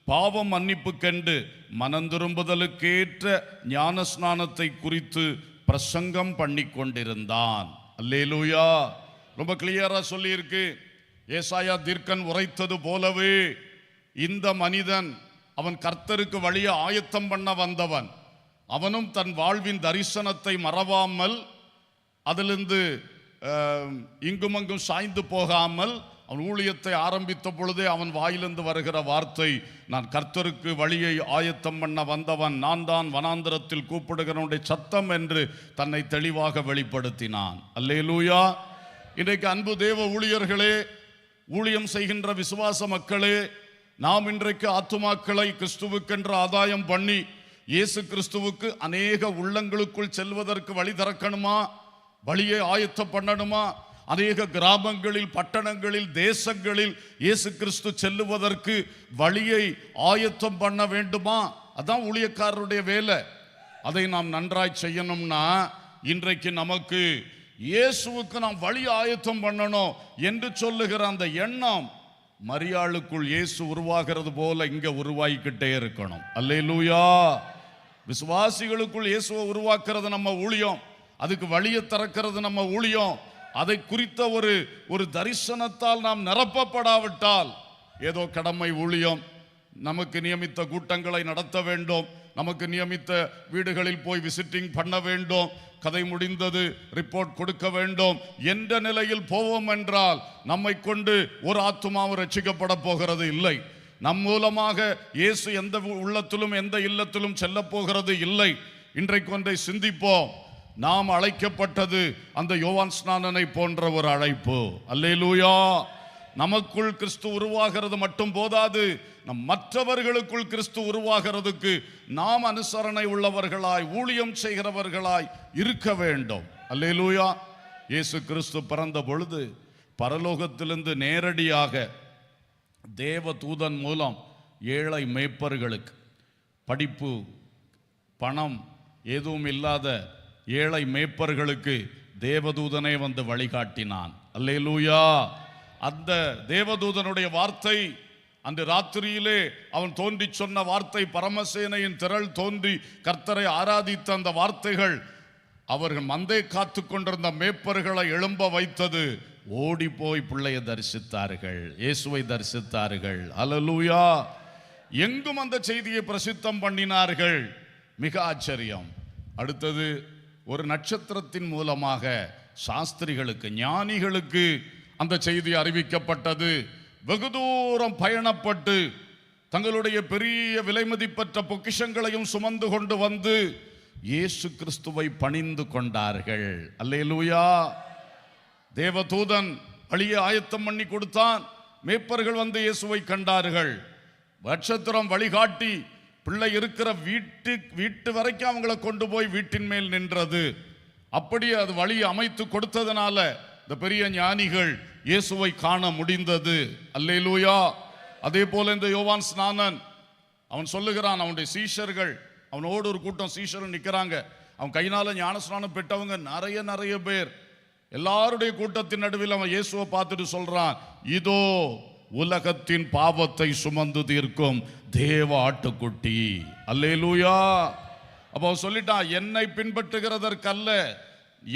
பாவம் மன்னிப்பு கண்டு மனந்திரும்புதலுக்கேற்ற ஞானஸ்நானத்தை குறித்து பிரசங்கம் பண்ணி கொண்டிருந்தான். அல்லேலூயா. ரொம்ப கிளியரா சொல்லியிருக்கு. ஏசாயா தீர்க்கன் உரைத்தது போலவே இந்த மனிதன், அவன் கர்த்தருக்கு வழியை ஆயத்தம் பண்ண வந்தவன். அவனும் தன் வாழ்வின் தரிசனத்தை மறவாமல், அதிலிருந்து இங்குமங்கும் சாய்ந்து போகாமல் அவன் ஊழியத்தை ஆரம்பித்த பொழுதே அவன் வாயிலிருந்து வருகிற வார்த்தை, நான் கர்த்தருக்கு வழியை ஆயத்தம் பண்ண வந்தவன், நான் தான் வனாந்திரத்தில் கூப்பிடுகிறவனுடைய சத்தம் என்று தன்னை தெளிவாக வெளிப்படுத்தினான். அல்லேலூயா. இன்றைக்கு அன்பு தேவ ஊழியர்களே, ஊழியம் செய்கின்ற விசுவாச மக்களே, நாம் இன்றைக்கு ஆத்துமாக்களை கிறிஸ்துவுக்கென்று ஆதாயம் பண்ணி இயேசு கிறிஸ்துவுக்கு அநேக உள்ளங்களுக்குள் செல்வதற்கு வழி திறக்கணுமா, வழியை ஆயத்தம் பண்ணணுமா? அநேக கிராமங்களில், பட்டணங்களில், தேசங்களில் இயேசு கிறிஸ்து செல்லுவதற்கு வழியை ஆயத்தம் பண்ண வேண்டுமா? அதான் ஊழியக்காரருடைய வேலை. அதை நாம் நன்றாய் செய்யணும்னா இன்றைக்கு நமக்கு இயேசுவுக்கு நாம் வழி ஆயத்தம் பண்ணணும் என்று சொல்லுகிற அந்த எண்ணம் மரியாளுக்குள் இயேசு உருவாகிறது போல இங்க உருவாகிக்கிட்டே இருக்கணும். அல்லேலூயா. விசுவாசிகளுக்குள் இயேசுவை உருவாக்குறது நம்ம ஊழியம், அதுக்கு வழியை திறக்கிறது நம்ம ஊழியம். அதை குறித்த ஒரு தரிசனத்தால் நாம் நிரப்பப்படாவிட்டால் ஏதோ கடமை ஊழியம், நமக்கு நியமித்த கூட்டங்களை நடத்த வேண்டும், நமக்கு நியமித்த வீடுகளில் போய் விசிட்டிங் பண்ண வேண்டும், கதை முடிந்தது ரிப்போர்ட் கொடுக்க வேண்டும் என்ற நிலையில் போவோம் என்றால் நம்மை கொண்டு ஒரு ஆத்துமாவும் ரட்சிக்கப்பட போகிறது இல்லை. நம் மூலமாக இயேசு எந்த உள்ளத்திலும் எந்த இல்லத்திலும் செல்ல போகிறது இல்லை. இன்றைக்கு ஒன்றை சிந்திப்போம். நாம் அழைக்கப்பட்டது அந்த யோவான் ஸ்நானனை போன்ற ஒரு அழைப்பு. அல்லேலூயா. நமக்குள் கிறிஸ்து உருவாகிறது மட்டும் போதாது, நம் மற்றவர்களுக்குள் கிறிஸ்து உருவாகிறதுக்கு நாம் அனுசரணை உள்ளவர்களாய், ஊழியம் செய்கிறவர்களாய் இருக்க வேண்டும். அல்லேலூயா. இயேசு கிறிஸ்து பிறந்த பொழுது பரலோகத்திலிருந்து நேரடியாக தேவ தூதன் மூலம் ஏழை மேய்ப்பர்களுக்கு, படிப்பு பணம் எதுவும் இல்லாத ஏழை மேய்ப்பர்களுக்கு தேவதூதனை வந்து வழிகாட்டினான். அல்லேலூயா. அந்த தேவதூதனுடைய வார்த்தை, அந்த ராத்திரியிலே அவன் தோன்றி சொன்ன வார்த்தை, பரமசேனையின் திரள் தோன்றி கர்த்தரை ஆராதித்த அந்த வார்த்தைகள் அவர்கள் மந்தை காத்து கொண்டிருந்த மேய்ப்பர்களை எழும்ப வைத்தது. ஓடி போய் பிள்ளையை தரிசித்தார்கள், இயேசுவை தரிசித்தார்கள். அல்லேலூயா. எங்கும் அந்த செய்தியை பிரசித்தம் பண்ணினார்கள். மிக ஆச்சரியம். அடுத்தது ஒரு நட்சத்திரத்தின் மூலமாக சாஸ்திரிகளுக்கு, ஞானிகளுக்கு அந்த செய்தி அறிவிக்கப்பட்டது. வெகு தூரம் பயணப்பட்டு தங்களுடைய பெரிய விலைமதிப்பற்ற பொக்கிஷங்களையும் சுமந்து கொண்டு வந்து இயேசு கிறிஸ்துவை பணிந்து கொண்டார்கள். அல்லேலூயா. தேவதூதன் வழியை ஆயத்தம் பண்ணி கொடுத்தான். மேய்ப்பர்கள் வந்து இயேசுவை கண்டார்கள். நட்சத்திரம் வழிகாட்டி பிள்ளை இருக்கிற வீட்டு வரைக்கும் அவங்களை கொண்டு போய் வீட்டின் மேல் நின்றது. அப்படி அது வழி அமைத்து கொடுத்ததனால இந்த பெரிய ஞானிகள் இயேசுவை காண முடிந்தது. அல்லேலூயா. அதே போல இந்த யோவான் ஸ்நானன் அவன் சொல்லுகிறான், அவனுடைய சீஷர்கள், அவனோடு ஒரு கூட்டம் சீஷர்கள் நிற்கிறாங்க. அவன் கையினால ஞானஸ்நானம் பெற்றவங்க நிறைய பேர். எல்லாருடைய கூட்டத்தின் நடுவில் அவன் இயேசுவை பார்த்துட்டு சொல்றான், இதோ உலகத்தின் பாவத்தை சுமந்து தீர்க்கும் தேவ ஆட்டுக்குட்டி. அல்லேலூயா. அப்போ சொல்லிட்டான், என்னை பின்பற்றுகிறதற்கல்ல,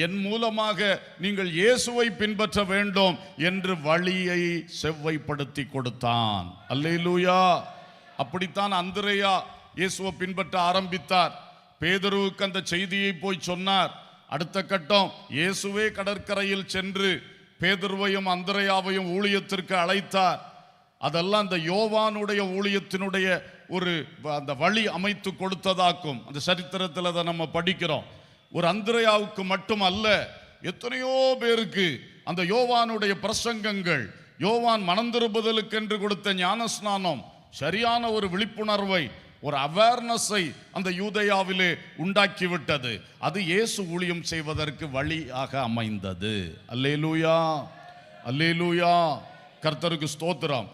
என் மூலமாக நீங்கள் இயேசுவை பின்பற்ற வேண்டும் என்று வழியை செவ்வைப்படுத்தி கொடுத்தான். அல்லேலூயா. அப்படித்தான் அந்திரேயா இயேசுவை பின்பற்ற ஆரம்பித்தார். பேதுருவுக்கு அந்த செய்தியை போய் சொன்னார். அடுத்த கட்டம், இயேசுவே கடற்கரையில் சென்று பேதுருவையும் அந்திரேயாவையும் ஊழியத்திற்கு அழைத்தார். அதெல்லாம் அந்த யோவானுடைய ஊழியத்தினுடைய அந்த வழி அமைத்து கொடுத்ததாக்கும். அந்த சரித்திரத்தில் அதை நம்ம படிக்கிறோம். ஒரு அந்திரேயாவுக்கு மட்டும் அல்ல, எத்தனையோ பேருக்கு அந்த யோவானுடைய பிரசங்கங்கள், யோவான் மனம் திரும்புதலுக்கு என்று கொடுத்த ஞானஸ்நானம் சரியான ஒரு விழிப்புணர்வை, ஒரு அவேர்னஸை அந்த யூதேயாவிலே உண்டாக்கிவிட்டது. அது இயேசு ஊழியம் செய்வதற்கு வழியாக அமைந்தது. அல்லேலூயா. அல்லேலூயா. கர்த்தருக்கு ஸ்தோத்திரம்.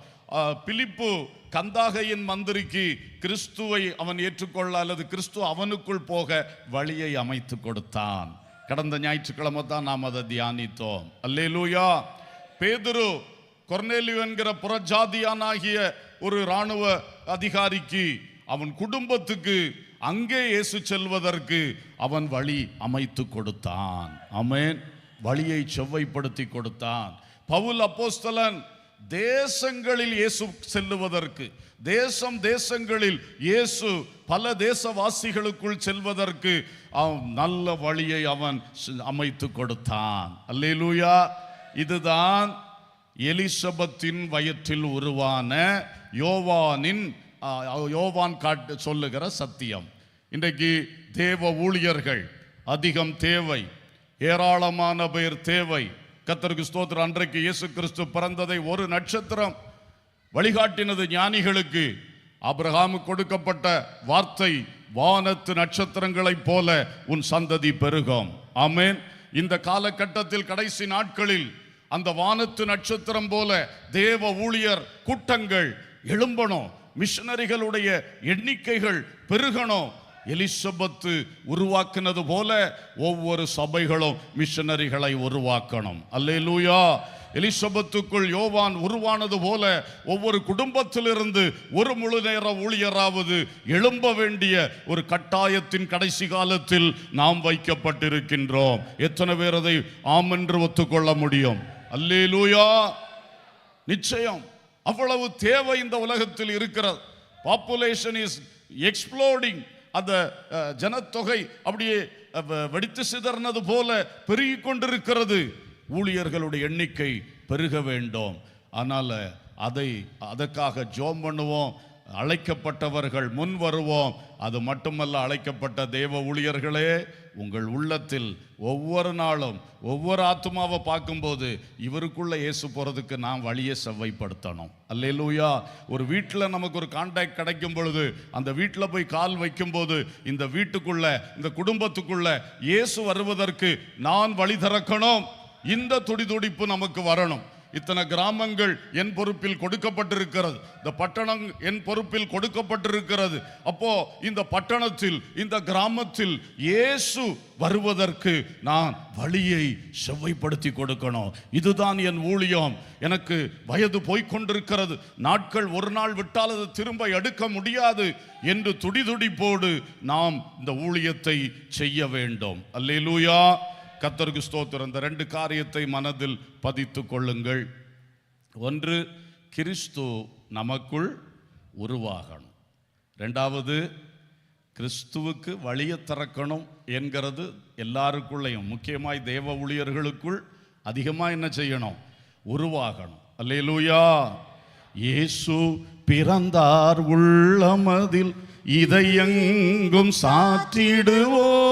பிலிப்பு கந்தாகையின் மந்திரிக்கு கிறிஸ்துவை அவன் ஏற்றுக்கொள்ள அல்லது கிறிஸ்து அவனுக்குள் போக வழியை அமைத்து கொடுத்தான். கடந்த ஞாயிற்றுக்கிழமை தான் நாம் அதை தியானித்தோம். அல்லேலூயா. பேதுரு கொர்நேலியு என்கிற புறஜாதியானாகிய ஒரு இராணுவ அதிகாரிக்கு, அவன் குடும்பத்துக்கு அங்கே இயேசு செல்வதற்கு அவன் வழி அமைத்து கொடுத்தான். ஆமென். வழியை செவ்வைப்படுத்தி கொடுத்தான். பவுல் அப்போஸ்தலன் தேசங்களில் இயேசு செல்லுவதற்கு, தேசங்களில் இயேசு பல தேசவாசிகளுக்குள் செல்வதற்கு அவன் நல்ல வழியை அவன் அமைத்து கொடுத்தான். அல்லேலூயா. இதுதான் எலிசபெத்தின் வயிற்றில் உருவான யோவான் காட்டு சொல்லுகிற சத்தியம். இன்றைக்கு தேவ ஊழியர்கள் அதிகம் தேவை, ஏராளமான பேர் தேவை. கர்த்தருக்கு ஸ்தோத்திரம். அன்றைக்கு இயேசு கிறிஸ்து பிறந்ததை ஒரு நட்சத்திரம் வழிகாட்டினது ஞானிகளுக்கு. ஆபிரகாமுக்கு கொடுக்கப்பட்ட வார்த்தை, வானத்து நட்சத்திரங்களைப் போல உன் சந்ததி பெருகும். ஆமென். இந்த காலகட்டத்தில் கடைசி நாட்களில் அந்த வானத்து நட்சத்திரம் போல தேவ ஊழியர் கூட்டங்கள் எழும்பணும், மிஷனரிகளுடைய எண்ணிக்கைகள் பெருகணும். எலிசபெத்து உருவாக்கினது போல ஒவ்வொரு சபைகளும் மிஷனரிகளை உருவாக்கணும். அல்லேலூயா. எலிசபெத்துக்குள் யோவான் உருவானது போல ஒவ்வொரு குடும்பத்திலிருந்து ஒரு முழு நேர ஊழியராவது எழும்ப வேண்டிய ஒரு கட்டாயத்தின் கடைசி காலத்தில் நாம் வைக்கப்பட்டிருக்கின்றோம். எத்தனை பேர் அதை ஆம் என்று ஒத்துக்கொள்ள முடியும்? அல்லேலூயா. நிச்சயம் அவ்வளவு தேவை இந்த உலகத்தில் இருக்கிறது. Population is exploding. அந்த ஜனத்தொகை அப்படியே வெடித்து சிதறினது போல பெருகிக் கொண்டிருக்கிறது. ஊழியர்களுடைய எண்ணிக்கை பெருக வேண்டும். ஆனால் அதற்காக ஜெபம் பண்ணுவோம், அழைக்கப்பட்டவர்கள் முன் வருவோம். அது மட்டுமல்ல, அழைக்கப்பட்ட தேவ ஊழியர்களே, உங்கள் உள்ளத்தில் ஒவ்வொரு நாளும் ஒவ்வொரு ஆத்துமாவை பார்க்கும்போது இவருக்குள்ள இயேசு போறதுக்கு நாம் வழியை செவ்வாய்ப்படுத்தணும். அல்லேலூயா. ஒரு வீட்டில் நமக்கு ஒரு கான்டாக்ட் கிடைக்கும் பொழுது அந்த வீட்டில் போய் கால் வைக்கும் போது இந்த வீட்டுக்குள்ள, இந்த குடும்பத்துக்குள்ள இயேசு வருவதற்கு நான் வழி திறக்கணும். இந்த துடிதுடிப்பு நமக்கு வரணும். இத்தனை கிராமங்கள் என் பொறுப்பில் கொடுக்கப்பட்டிருக்கிறது, இந்த பட்டணம் என் பொறுப்பில் கொடுக்கப்பட்டிருக்கிறது. அப்போ இந்த பட்டணத்தில், இந்த கிராமத்தில் இயேசு வருவதற்கு நான் வழியை செவ்வாய்ப்படுத்தி கொடுக்கணும். இதுதான் என் ஊழியம். எனக்கு வயது போய்கொண்டிருக்கிறது, நாட்கள் ஒரு நாள் விட்டால் அது திரும்ப எடுக்க முடியாது என்று துடிதுடிப்போடு நாம் இந்த ஊழியத்தை செய்ய வேண்டும். அல்லேலூயா. கர்த்தருக்கு ஸ்தோத்திரம். இந்த ரெண்டு காரியத்தை மனதில் பதித்து கொள்ளுங்கள். ஒன்று, கிறிஸ்து நமக்குள் உருவாகணும். ரெண்டாவது, கிறிஸ்துவுக்கு வழியை திறக்கணும் என்கிறது எல்லாருக்குள்ளையும், முக்கியமாய் தேவ ஊழியர்களுக்குள் அதிகமாக என்ன செய்யணும்? உருவாகணும். அல்லேலூயா. இயேசு பிறந்தார் உள்ளமதில் இதையெங்கும் சாற்றிடுவோம்.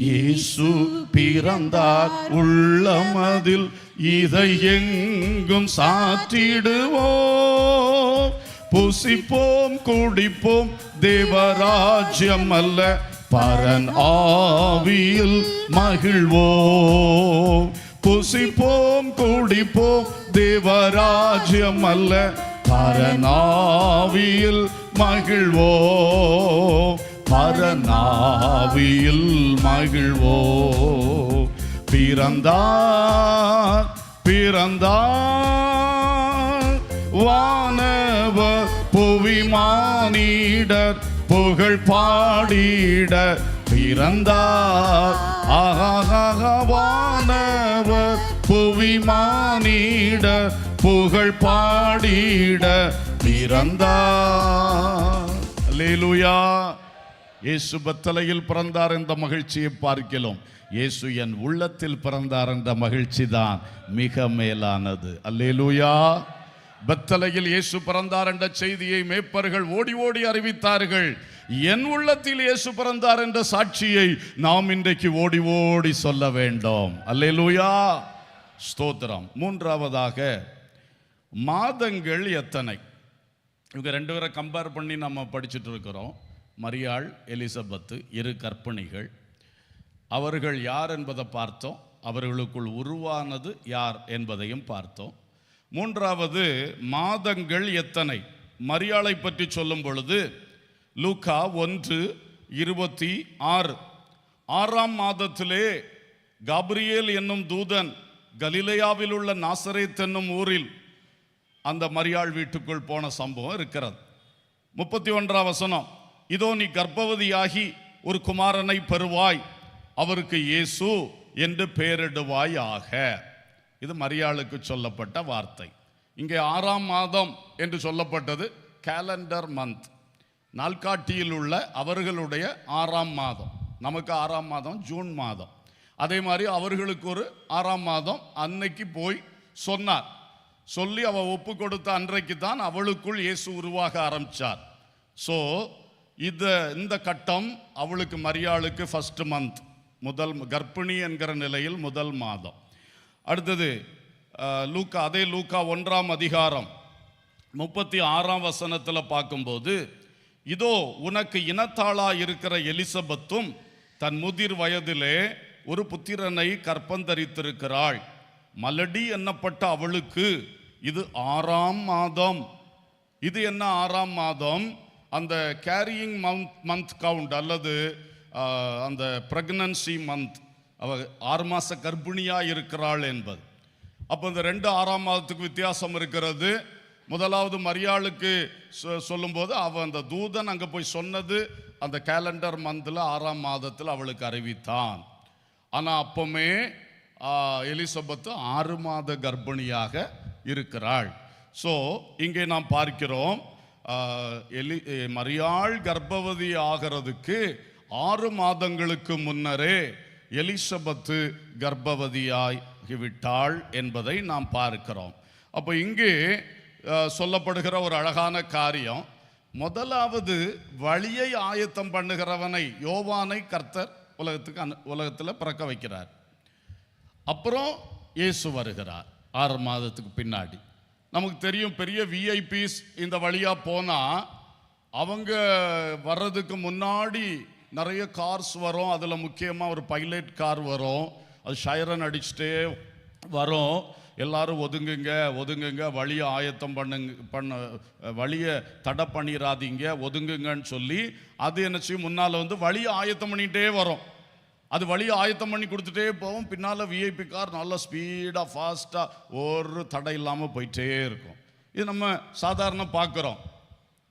இயேசு பிறந்தார் உள்ளமதில் இதையெங்கும் சாற்றிடுவோம். புசிப்போம் குடிப்போம் தேவராஜ்யம் அல்ல, பரன் ஆவியில் மகிழ்வோம். புசிப்போம் குடிப்போம் தேவராஜ்யம் அல்ல, பரன் ஆவியில் மகிழ்வோம். பரநாவியில் மகிழ்வோம். பிறந்தார் பிறந்தார் வானவர் புவிமானிடர் புகழ் பாடிட பிறந்தார். வானவர் புவிமானிடர் புகழ் பாடிட பிறந்தார். அல்லேலூயா. இயேசு பெத்தலையில் பிறந்தார் என்ற மகிழ்ச்சியை பார்க்கிறோம். இயேசு என் உள்ளத்தில் பிறந்தார் என்ற மகிழ்ச்சி தான் மிக மேலானது. அல்லேலூயா. பெத்தலையில் இயேசு பிறந்தார் என்ற செய்தியை மேய்ப்பர்கள் ஓடி ஓடி அறிவித்தார்கள். என் உள்ளத்தில் இயேசு பிறந்தார் என்ற சாட்சியை நாம் இன்றைக்கு ஓடி ஓடி சொல்ல வேண்டும். அல்லேலூயா. ஸ்தோத்திரம். மூன்றாவதாக, மாதங்கள் எத்தனை? இவங்க ரெண்டு பேரை கம்பேர் பண்ணி நம்ம படிச்சுட்டு இருக்கிறோம். மரியாள், எலிசபெத்து, இரு கர்ப்பிணிகள். அவர்கள் யார் என்பதை பார்த்தோம். அவர்களுக்குள் உருவானது யார் என்பதையும் பார்த்தோம். மூன்றாவது, மாதங்கள் எத்தனை? மரியாளை பற்றி சொல்லும் பொழுது லூக்கா 1:26, 6ஆம் மாதத்திலே காபிரியேல் என்னும் தூதன் கலிலேயாவில் உள்ள நாசரேத் என்னும் ஊரில் அந்த மரியாள் வீட்டுக்குள் போன சம்பவம் இருக்கிறது. 31ஆம் வசனம், இதோ நீ கர்ப்பவதியாகி ஒரு குமாரனை பெறுவாய், அவருக்கு இயேசு என்று பெயரிடுவாய் ஆக. இது மரியாளுக்கு சொல்லப்பட்ட வார்த்தை. இங்கே 6ஆம் மாதம் என்று சொல்லப்பட்டது கேலண்டர் மந்த், நாள்காட்டியில் உள்ள அவர்களுடைய 6ஆம் மாதம். நமக்கு 6ஆம் மாதம் ஜூன் மாதம். அதே மாதிரி அவர்களுக்கு ஒரு 6ஆம் மாதம் அன்னைக்கு போய் சொன்னார். சொல்லி அவள் ஒப்பு கொடுத்த அன்றைக்கு தான் அவளுக்குள் இயேசு உருவாக ஆரம்பிச்சார். ஸோ இந்த கட்டம் அவளுக்கு மரியாளுக்கு ஃபர்ஸ்ட் மந்த், முதல் கர்ப்பிணி என்கிற நிலையில் முதல் மாதம். அடுத்தது லூக்கா, அதே லூக்கா 1ஆம் அதிகாரம் 36ஆம் வசனத்தில் பார்க்கும்போது, இதோ உனக்கு இனத்தாளா இருக்கிற எலிசபெத்தும் தன் முதிர் வயதிலே ஒரு புத்திரனை கற்பந்தரித்திருக்கிறாள். மலடி எண்ணப்பட்ட அவளுக்கு இது 6ஆம் மாதம். இது என்ன 6ஆம் மாதம்? அந்த கேரியிங் மந்த் கவுண்ட் அல்லது அந்த பிரெக்னன்சி மந்த், அவ 6 மாச கர்ப்பிணியா இருக்கிறாள் என்பது. அப்போ இந்த 2 6ஆம் மாதத்துக்கு வித்தியாசம் இருக்கிறது. முதலாவது மரியாளுக்கு சொல்லும்போது அந்த தூதன் அங்கே போய் சொன்னது அந்த கேலண்டர் மந்தில் 6ஆம் மாதத்தில் அவளுக்கு அறிவித்தான். ஆனால் அப்போமே எலிசபெத்து 6 மாத கர்ப்பிணியாக இருக்கிறாள். ஸோ இங்கே நாம் பார்க்கிறோம், மரியாள் கர்ப்பவதி ஆகிறதுக்கு 6 மாதங்களுக்கு முன்னரே எலிசபெத்து கர்ப்பவதியாய் விட்டாள் என்பதை நாம் பார்க்கிறோம். அப்போ இங்கே சொல்லப்படுகிற ஒரு அழகான காரியம், முதலாவது வழியை ஆயத்தம் பண்ணுகிறவனை, யோவானை கர்த்தர் உலகத்தில் பிறக்க வைக்கிறார். அப்புறம் இயேசு வருகிறார் 6 மாதத்துக்கு பின்னாடி. நமக்கு தெரியும், பெரிய விஐபிஸ் இந்த வழியாக போனால் அவங்க வர்றதுக்கு முன்னாடி நிறைய கார்ஸ் வரும். அதில் முக்கியமாக ஒரு பைலட் கார் வரும். அது ஷைரன் அடிச்சுட்டே வரும். எல்லாரும் ஒதுங்குங்க ஒதுங்குங்க, வழியை ஆயத்தம் வழியை தடை பண்ணிடாதீங்க, ஒதுங்குங்கன்னு சொல்லி அது என்ன செய்யும், முன்னால் வந்து வழியை ஆயத்தம் பண்ணிகிட்டே வரும். அது வழியை ஆயத்தம் பண்ணி கொடுத்துட்டே போகும். பின்னால் விஐபி கார் நல்லா ஸ்பீடாக ஃபாஸ்ட்டாக ஒரு தடை இல்லாமல் போயிட்டே இருக்கும். இது நம்ம சாதாரண பார்க்குறோம்.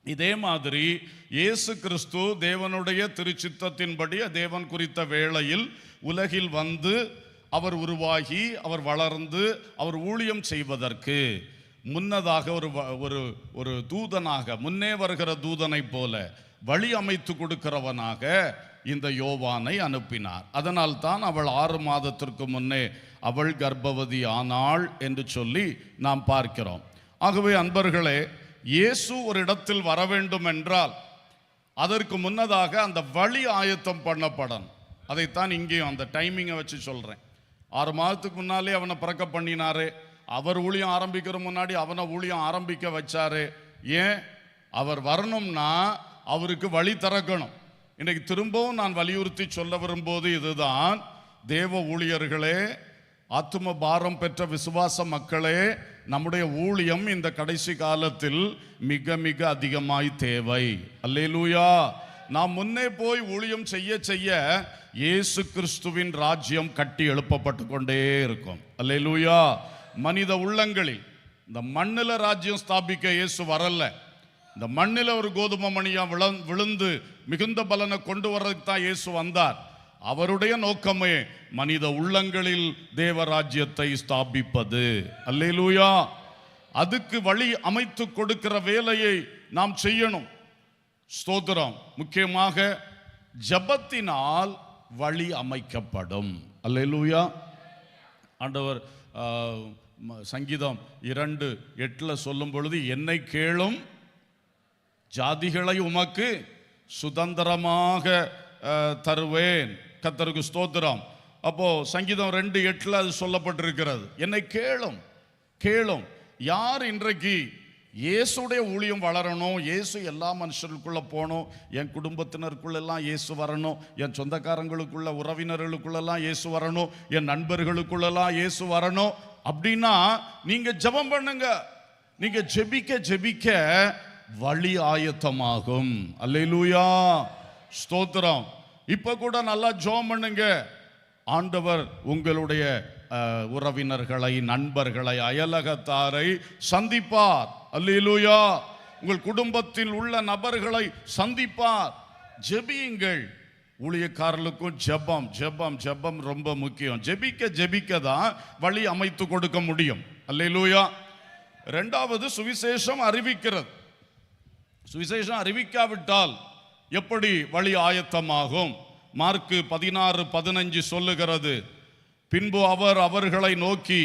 இதே மாதிரி இயேசு கிறிஸ்து தேவனுடைய திருச்சித்தத்தின்படி தேவன் குறித்த வேளையில் உலகில் வந்து அவர் உருவாகி அவர் வளர்ந்து அவர் ஊழியம் செய்வதற்கு முன்னதாக ஒரு தூதனாக, முன்னே வருகிற தூதனை போல வழி அமைத்து கொடுக்கிறவனாக இந்த யோவானை அனுப்பினார். அதனால் தான் அவள் 6 மாதத்திற்கு முன்னே அவள் கர்ப்பவதி ஆனாள் என்று சொல்லி நாம் பார்க்கிறோம். ஆகவே அன்பர்களே, இயேசு ஒரு இடத்தில் வர வேண்டும் என்றால் அதற்கு முன்னதாக அந்த வழி ஆயத்தம் பண்ணப்படணும். அதைத்தான் இங்கேயும் அந்த டைமிங்கை வச்சு சொல்கிறேன். 6 மாதத்துக்கு முன்னாலே அவனை பிறக்க பண்ணினாரு. அவர் ஊழியம் ஆரம்பிக்கிற முன்னாடி அவனை ஊழியம் ஆரம்பிக்க வச்சாரு. ஏன்? அவர் வரணும்னா அவருக்கு வழி திறக்கணும். இன்றைக்கு திரும்பவும் நான் வலியுறுத்தி சொல்ல வரும்போது இதுதான், தேவ ஊழியர்களே, ஆத்தும பாரம் பெற்ற விசுவாச மக்களே, நம்முடைய ஊழியம் இந்த கடைசி காலத்தில் மிக மிக அதிகமாய் தேவை. அல்லேலூயா. நாம் முன்னே போய் ஊழியம் செய்ய செய்ய இயேசு கிறிஸ்துவின் ராஜ்யம் கட்டி எழுப்பப்பட்டு கொண்டே இருக்கும். அல்லேலூயா. மனித உள்ளங்களில் இந்த மண்ணில் ராஜ்யம் ஸ்தாபிக்க இயேசு வரல. இந்த மண்ணில் ஒரு கோதுமை மணியா விழுந்து மிகுந்த பலனை கொண்டு வர்றதுக்கு தான் இயேசு வந்தார். அவருடைய நோக்கமே மனித உள்ளங்களில் தேவராஜ்யத்தை ஸ்தாபிப்பது. அல்லேலூயா. அதுக்கு வழி அமைத்து கொடுக்கிற வேலையை நாம் செய்யணும். ஸ்தோத்திரம். முக்கியமாக ஜபத்தினால் வழி அமைக்கப்படும். அல்லேலூயா. ஆண்டவர் சங்கீதம் 2:8 சொல்லும் பொழுது, என்னை கேளும், ஜாதிகளை உமக்கு சுதந்திரமாக தருவேன். கர்த்தருக்கு ஸ்தோத்திரம். அப்போ சங்கீதம் 2:8 அது சொல்லப்பட்டிருக்கிறது. என்னை கேளும். கேளும். யார் இன்றைக்கு இயேசுடைய ஊழியம் வளரணும், இயேசு எல்லா மனுஷர்களுக்குள்ள போகணும், என் குடும்பத்தினருக்குள்ளெல்லாம் இயேசு வரணும், என் சொந்தக்காரங்களுக்குள்ள உறவினர்களுக்குள்ளெல்லாம் இயேசு வரணும், என் நண்பர்களுக்குள்ளெல்லாம் இயேசு வரணும் அப்படின்னா நீங்க ஜெபம் பண்ணுங்க. நீங்க ஜெபிக்க ஜெபிக்க வழி ஆயத்தமாகும். அல்லேலூயா. ஸ்தோத்திரம். இப்ப கூட நல்லா ஜெபம் பண்ணுங்க. ஆண்டவர் உங்களுடைய உறவினர்களை, நண்பர்களை, அயலகத்தாரை சந்திப்பார். அல்லேலூயா. உங்கள் குடும்பத்தில் உள்ள நபர்களை சந்திப்பார். ஜெபியுங்கள். ஊழியக்காரர்களுக்கும் ஜெபம் ஜெபம் ஜெபம் ரொம்ப முக்கியம். ஜெபிக்க ஜெபிக்க தான் வழி அமைத்து கொடுக்க முடியும். அல்லேலூயா. இரண்டாவது, சுவிசேஷம் அறிவிக்கிறது. சுவிசேஷம் அறிவிக்காவிட்டால் எப்படி வழி ஆயத்தமாகும்? மார்க்கு 16:15 சொல்லுகிறது, பின்பு அவர் அவர்களை நோக்கி,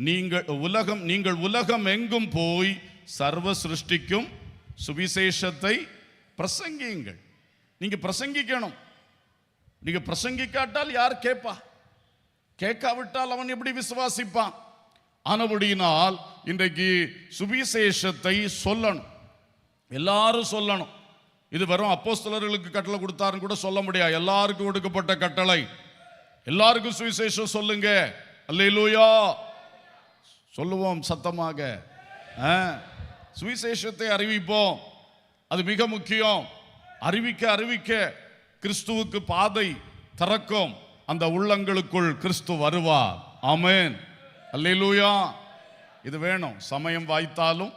நீங்கள் உலகம் எங்கும் போய் சர்வ சிருஷ்டிக்கும் சுவிசேஷத்தை பிரசங்கியுங்கள். நீங்க பிரசங்கிக்கணும். நீங்க பிரசங்கிக்காட்டால் யார் கேட்பா? கேட்காவிட்டால் அவன் எப்படி விசுவாசிப்பான்? ஆனபடியினால் இன்றைக்கு சுவிசேஷத்தை சொல்லணும், எல்லாரும் சொல்லணும். இது வெறும் அப்போஸ்தலர்களுக்கு கட்டளை கொடுத்தாருன்னு கூட சொல்ல முடியாது. எல்லாருக்கும் கொடுக்கப்பட்ட கட்டளை. எல்லாருக்கும் சுவிசேஷம் சொல்லுங்க. அல்லேலூயா சொல்லுவோம் சத்தமாக. சுவிசேஷத்தை அறிவிப்போம். அது மிக முக்கியம். அறிவிக்க அறிவிக்க கிறிஸ்துவுக்கு பாதை திறக்கும். அந்த உள்ளங்களுக்குள் கிறிஸ்து வருவார். ஆமென். அல்லேலூயா. இது வேணும். சமயம் வாய்த்தாலும்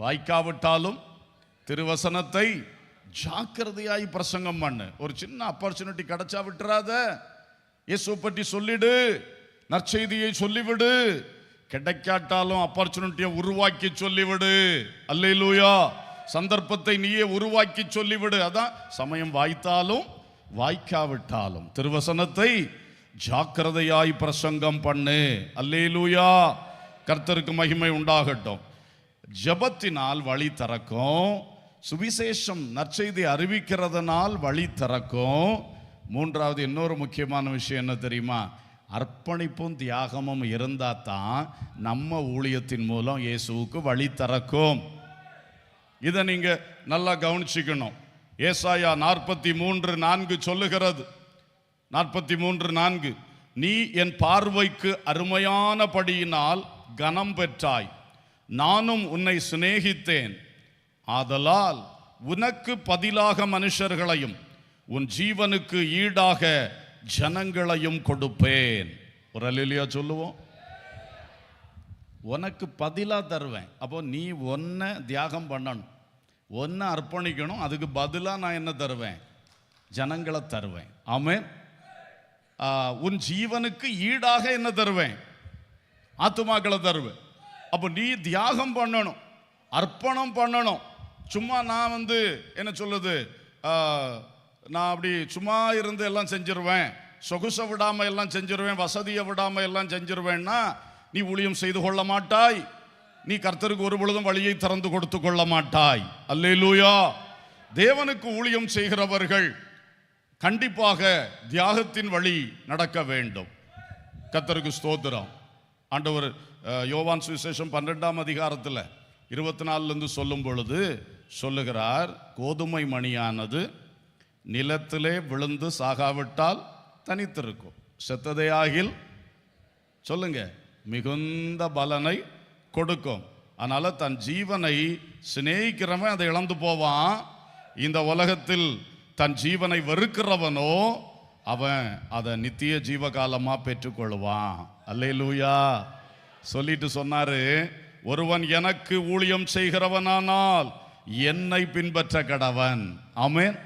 வாய்க்காவிட்டாலும் திருவசனத்தை ஜாக்கிரதையாய் பிரசங்கம் பண்ணு. ஒரு சின்ன ஆப்பர்ச்சுனிட்டி கிடைச்சா விட்டுறாத. இயேசுவை பற்றி சொல்லிடு, நற்செய்தியை சொல்லிவிடு. கிடைக்காட்டாலும் ஆப்பர்ச்சுனிட்டியை உருவாக்கி சொல்லிவிடு. அல்லேலூயா. சந்தர்ப்பத்தை நீயே உருவாக்கி சொல்லிவிடு. அதான் சமயம் வாய்த்தாலும் வாய்க்காவிட்டாலும் திருவசனத்தை ஜாக்கிரதையாய் பிரசங்கம் பண்ணு. அல்லேலூயா. கர்த்தருக்கு மகிமை உண்டாகட்டும். ஜெபத்தினால் வழி திறக்கும். சுவிசேஷம் நற்செய்தி அறிவிக்கிறதுனால் வழி திறக்கும். மூன்றாவது இன்னொரு முக்கியமான விஷயம் என்ன தெரியுமா? அர்ப்பணிப்பும் தியாகமும் இருந்தால் தான் நம்ம ஊழியத்தின் மூலம் இயேசுவுக்கு வழி திறக்கும். இதை நீங்க நல்லா கவனிச்சுக்கணும். ஏசாயா 43:4 சொல்லுகிறது. 43:4 நீ என் பார்வைக்கு அருமையானபடியினால் கனம் பெற்றாய், நானும் உன்னை சிநேகித்தேன், ஆதலால் உனக்கு பதிலாக மனுஷர்களையும் உன் ஜீவனுக்கு ஈடாக ஜனங்களையும் கொடுப்பேன். ஒரு அல்லேலூயா சொல்லுவோம். உனக்கு பதிலா தருவேன். அப்போ நீ ஒன்ன தியாகம் பண்ணணும், ஒன்ன அர்ப்பணிக்கணும். அதுக்கு பதிலாக நான் என்ன தருவேன்? ஜனங்களை தருவேன். ஆமென். உன் ஜீவனுக்கு ஈடாக என்ன தருவேன்? ஆத்துமாக்களை தருவேன். அப்போ நீ தியாகம் பண்ணணும், அர்ப்பணம் பண்ணணும். சும்மா நான் என்ன சொல்லுது, நான் அப்படி சும்மா இருந்து எல்லாம் செஞ்சிருவேன், சொகுசை விடாம எல்லாம் செஞ்சிருவேன், வசதியை விடாம எல்லாம் செஞ்சிருவேன்னா நீ ஊழியம் செய்து கொள்ள மாட்டாய். நீ கர்த்தருக்கு ஒரு பொழுதும் வழியை திறந்து கொடுத்து கொள்ள மாட்டாய். அல்லேலூயா. தேவனுக்கு ஊழியம் செய்கிறவர்கள் கண்டிப்பாக தியாகத்தின் வழி நடக்க வேண்டும். கர்த்தருக்கு ஸ்தோத்திரம். ஆண்டவர் யோவான் சுவிசேஷம் 12ஆம் அதிகாரத்தில் 24 சொல்லும் பொழுது சொல்லுகிறார், கோதுமை மணியானது நிலத்திலே விழுந்து சாகாவிட்டால் தனித்திருக்கும், செத்ததே ஆகில் சொல்லுங்க மிகுந்த பலனை கொடுக்கும். அதனால தன் ஜீவனை சிநேகிக்கிறவன் அதை இழந்து போவான். இந்த உலகத்தில் தன் ஜீவனை வெறுக்கிறவனோ அவன் அதை நித்திய ஜீவகாலமா பெற்றுக்கொள்வான். அல்லேலூயா. சொல்லிட்டு சொன்னாரு, ஒருவன் எனக்கு ஊழியம் செய்கிறவனானால் என்னை பின்பற்ற கடவன். ஆமென்.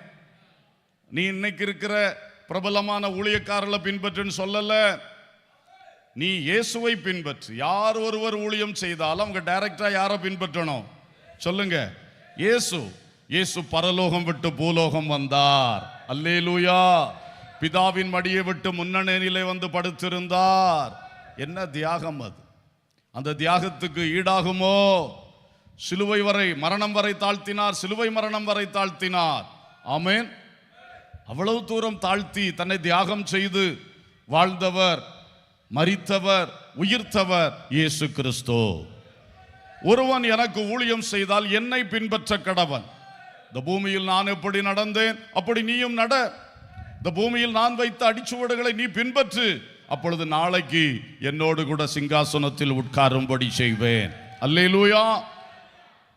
நீ இன்னைக்கு இருக்கிற பிரபலமான ஊழியக்காரர்களை பின்பற்றுன்னு சொல்லல, நீ இயேசுவை பின்பற்று. யார் ஒருவர் ஊழியம் செய்தாலும் அவங்க டைரக்டா யாரை பின்பற்றணும் சொல்லுங்க? இயேசு. இயேசு பரலோகம் விட்டு பூலோகம் வந்தார். அல்லேலூயா. பிதாவின் மடியை விட்டு முன்னணியிலே வந்து படுத்திருந்தார். என்ன தியாகம் அது! அந்த தியாகத்துக்கு ஈடாகுமோ? சிலுவை வரை, மரணம் வரை தாழ்த்தினார். சிலுவை மரணம் வரை தாழ்த்தினார். ஆமென். அவ்வளவு தூரம் தாழ்த்தி தன்னை தியாகம் செய்து வாழ்ந்தவர், மரித்தவர், உயிர்த்தவர் இயேசு கிறிஸ்து. ஒருவன் எனக்கு ஊழியம் செய்தால் என்னை பின்பற்ற கடவன். இந்த பூமியில் நான் எப்படி நடந்தேன் அப்படி நீயும் நட. இந்த பூமியில் நான் வைத்த அடிச்சுவடுகளை நீ பின்பற்று. அப்பொழுது நாளைக்கு என்னோடு கூட சிங்காசனத்தில் உட்காரும்படி செய்வேன். அல்லேலூயா.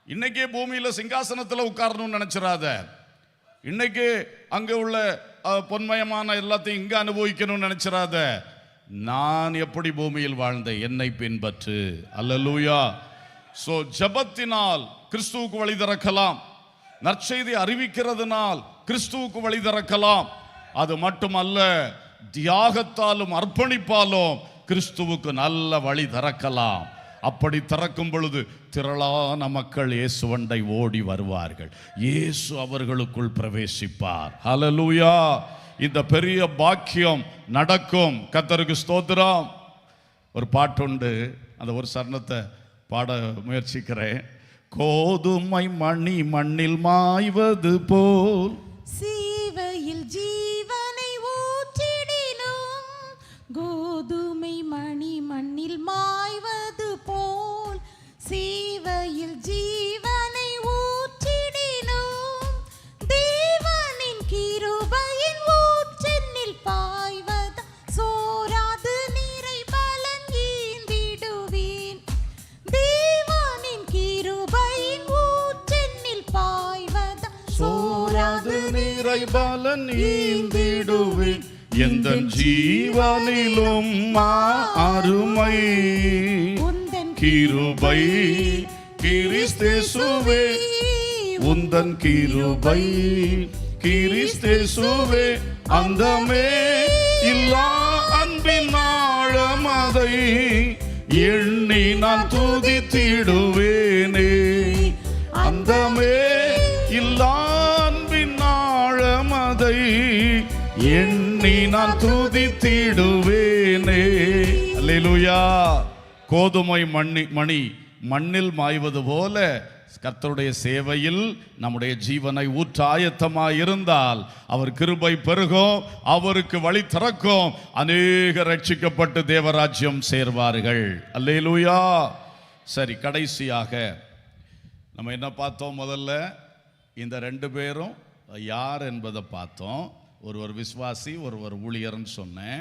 இன்னைக்கே பூமியில சிங்காசனத்தில் உட்காரணும்னு நினைச்சிடாத. இன்னைக்கு அங்க உள்ள பொன்மயமான எல்லாத்தையும் இங்க அனுபவிக்கணும்னு நினைச்சிடாத. நான் எப்படி பூமியில் வாழ்ந்த என்னை பின்பற்று. அல்லேலூயா. சோ ஜெபத்தினால் கிறிஸ்துவுக்கு வழி திறக்கலாம், நற்செய்தி அறிவிக்கிறதுனால் கிறிஸ்துவுக்கு வழி திறக்கலாம். அது மட்டுமல்ல, தியாகத்தாலும் அர்ப்பணிப்பாலும் கிறிஸ்துவுக்கு நல்ல வழி திறக்கலாம். அப்படி திறக்கும் பொழுது திரளான மக்கள் இயேசுவண்டை ஓடி வருவார்கள். இயேசு அவர்களுக்குள் பிரவேசிப்பார். ஹல்லேலூயா. இந்த பெரிய பாக்கியம் நடக்கும். கர்த்தருக்கு ஸ்தோத்திரம். ஒரு பாட்டுண்டு, அந்த ஒரு சரணத்தை பாட முயற்சிக்கிறேன். கோதுமை மணி மண்ணில் மாய்வது போல் சீவையில் ஜீவனை ஊற்றிடினும், கோதுமை மணி மண்ணில் மாய்வது போல் சீவையில் ஜீவனை ஊற்றிடினும், தேவனின் கிருபையின் ஊற்றென்னில் பாய்வது சோராது நீரை பலன் ஈந்திடுவேன். தேவனின் கிருபையின் ஊற்றென்னில் பாய்வது சோராது நீரை பலன் ஈந்திடுவேன். எந்த ஜீவனிலும் அருமை உந்தன் கிருபை கிறிஸ்தேசுவே, உந்தன் கிருபை கிறிஸ்தேசுவே, அந்தமே இல்லா அன்பின் ஆழமதை எண்ணி நான் துதித்திடுவேனே. அந்தமே இல்லா அன்பின் ஆழமதை எண்ணி நான் துதித்திடுவேனே. அல்லேலூயா. கோதுமை மணி மண்ணில் மாய்வது போல கர்த்தருடைய சேவையில் நம்முடைய ஜீவனை ஊற்ற ஆயத்தமாய் இருந்தால் அவர் கிருபை பெருகும், அவருக்கு வழி திறக்கும், அநேக ரட்சிக்கப்பட்டு தேவராஜ்யம் சேர்வார்கள். அல்லேலூயா. சரி, கடைசியாக நம்ம என்ன பார்த்தோம்? முதல்ல இந்த ரெண்டு பேரும் யார் என்பதை பார்த்தோம். ஒருவர் விசுவாசி, ஒருவர் ஊழியர்னு சொன்னேன்.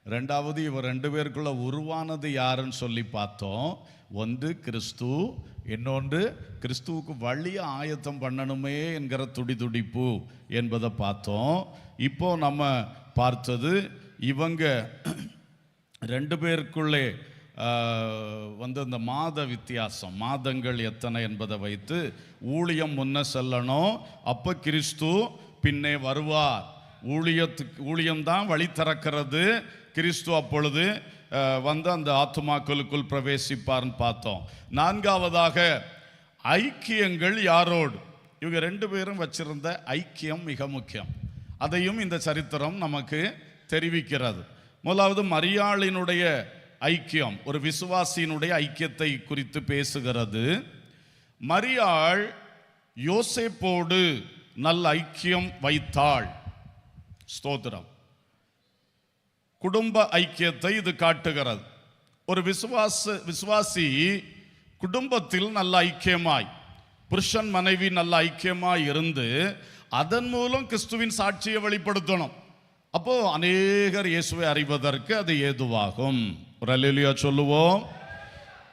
ரெண்டாவது, இவர் ரெண்டு பேருக்குள்ள உருவானது யாருன்னு சொல்லி பார்த்தோம். ஒன்று கிறிஸ்து, இன்னொன்று கிறிஸ்துவுக்கு வழியை ஆயத்தம் பண்ணணுமே என்கிற துடிதுடிப்பு என்பதை பார்த்தோம். இப்போ நம்ம பார்த்தது இவங்க ரெண்டு பேருக்குள்ளே அந்த மாத வித்தியாசம், மாதங்கள் எத்தனை என்பதை வைத்து ஊழியம் முன்ன செல்லணும், அப்போ கிறிஸ்து பின்னே வருவார். ஊழியம்தான் வழி திறக்கிறது. கிறிஸ்து அப்பொழுது அந்த ஆத்துமாக்களுக்குள் பிரவேசிப்பார்னு பார்த்தோம். நான்காவதாக ஐக்கியங்கள் யாரோடு? இவங்க ரெண்டு பேரும் வச்சிருந்த ஐக்கியம் மிக முக்கியம். அதையும் இந்த சரித்திரம் நமக்கு தெரிவிக்கிறது. முதலாவது மரியாளினுடைய ஐக்கியம், ஒரு விசுவாசியினுடைய ஐக்கியத்தை குறித்து பேசுகிறது. மரியாள் யோசேப்போடு நல்ல ஐக்கியம் வைத்தாள். ஸ்தோத்திரம். குடும்ப ஐக்கியத்தை இது காட்டுகிறது. ஒரு விசுவாசி குடும்பத்தில் நல்ல ஐக்கியமாய், புருஷன் மனைவி நல்ல ஐக்கியமாய் இருந்து அதன் மூலம் கிறிஸ்துவின் சாட்சியை வெளிப்படுத்தணும். அப்போ அநேகர் இயேசுவை அறிவதற்கு அது ஏதுவாகும். ஒரு அல்லேலூயா சொல்லுவோம்.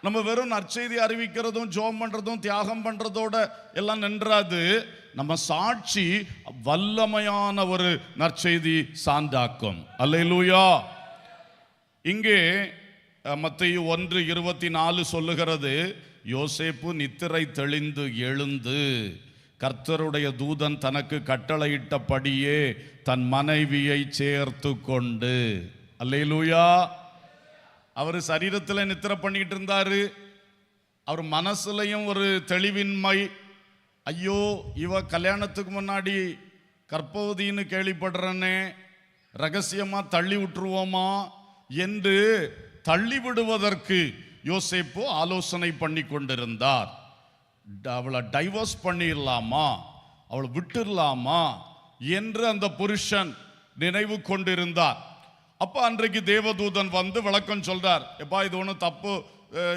நம்ம வெறும் நற்செய்தி அறிவிக்கிறதும் ஜெபம் பண்றதும் தியாகம் பண்றதோட எல்லாம் நின்றாது. நம்ம சாட்சி வல்லமையான ஒரு நற்செய்தி சான்றாக்கும். அல்லேலூயா. இங்கே மத்தேயு 1:24 சொல்லுகிறது, யோசேப்பு நித்திரை தெளிந்து எழுந்து கர்த்தருடைய தூதன் தனக்கு கட்டளையிட்டபடியே தன் மனைவியை சேர்த்து கொண்டு. அல்லேலூயா. அவர் சரீரத்தில் நித்திரை பண்ணிட்டு இருந்தாரு, அவர் மனசுலையும் ஒரு தெளிவின்மை. ஐயோ, இவ கல்யாணத்துக்கு முன்னாடி கர்ப்பவதின்னு கேள்விப்படுறனே, ரகசியமா தள்ளி விட்டுருவோமா என்று தள்ளிவிடுவதற்கு யோசேப்பு ஆலோசனை பண்ணி கொண்டிருந்தார். அவளை டைவர்ஸ் பண்ணிடலாமா, அவளை விட்டுடலாமா என்று அந்த புருஷன் நினைவு கொண்டிருந்தார். அப்ப அன்றைக்கு தேவதூதன் வந்து விளக்கம் சொல்றார். எப்பா, இது ஒன்றும் தப்பு,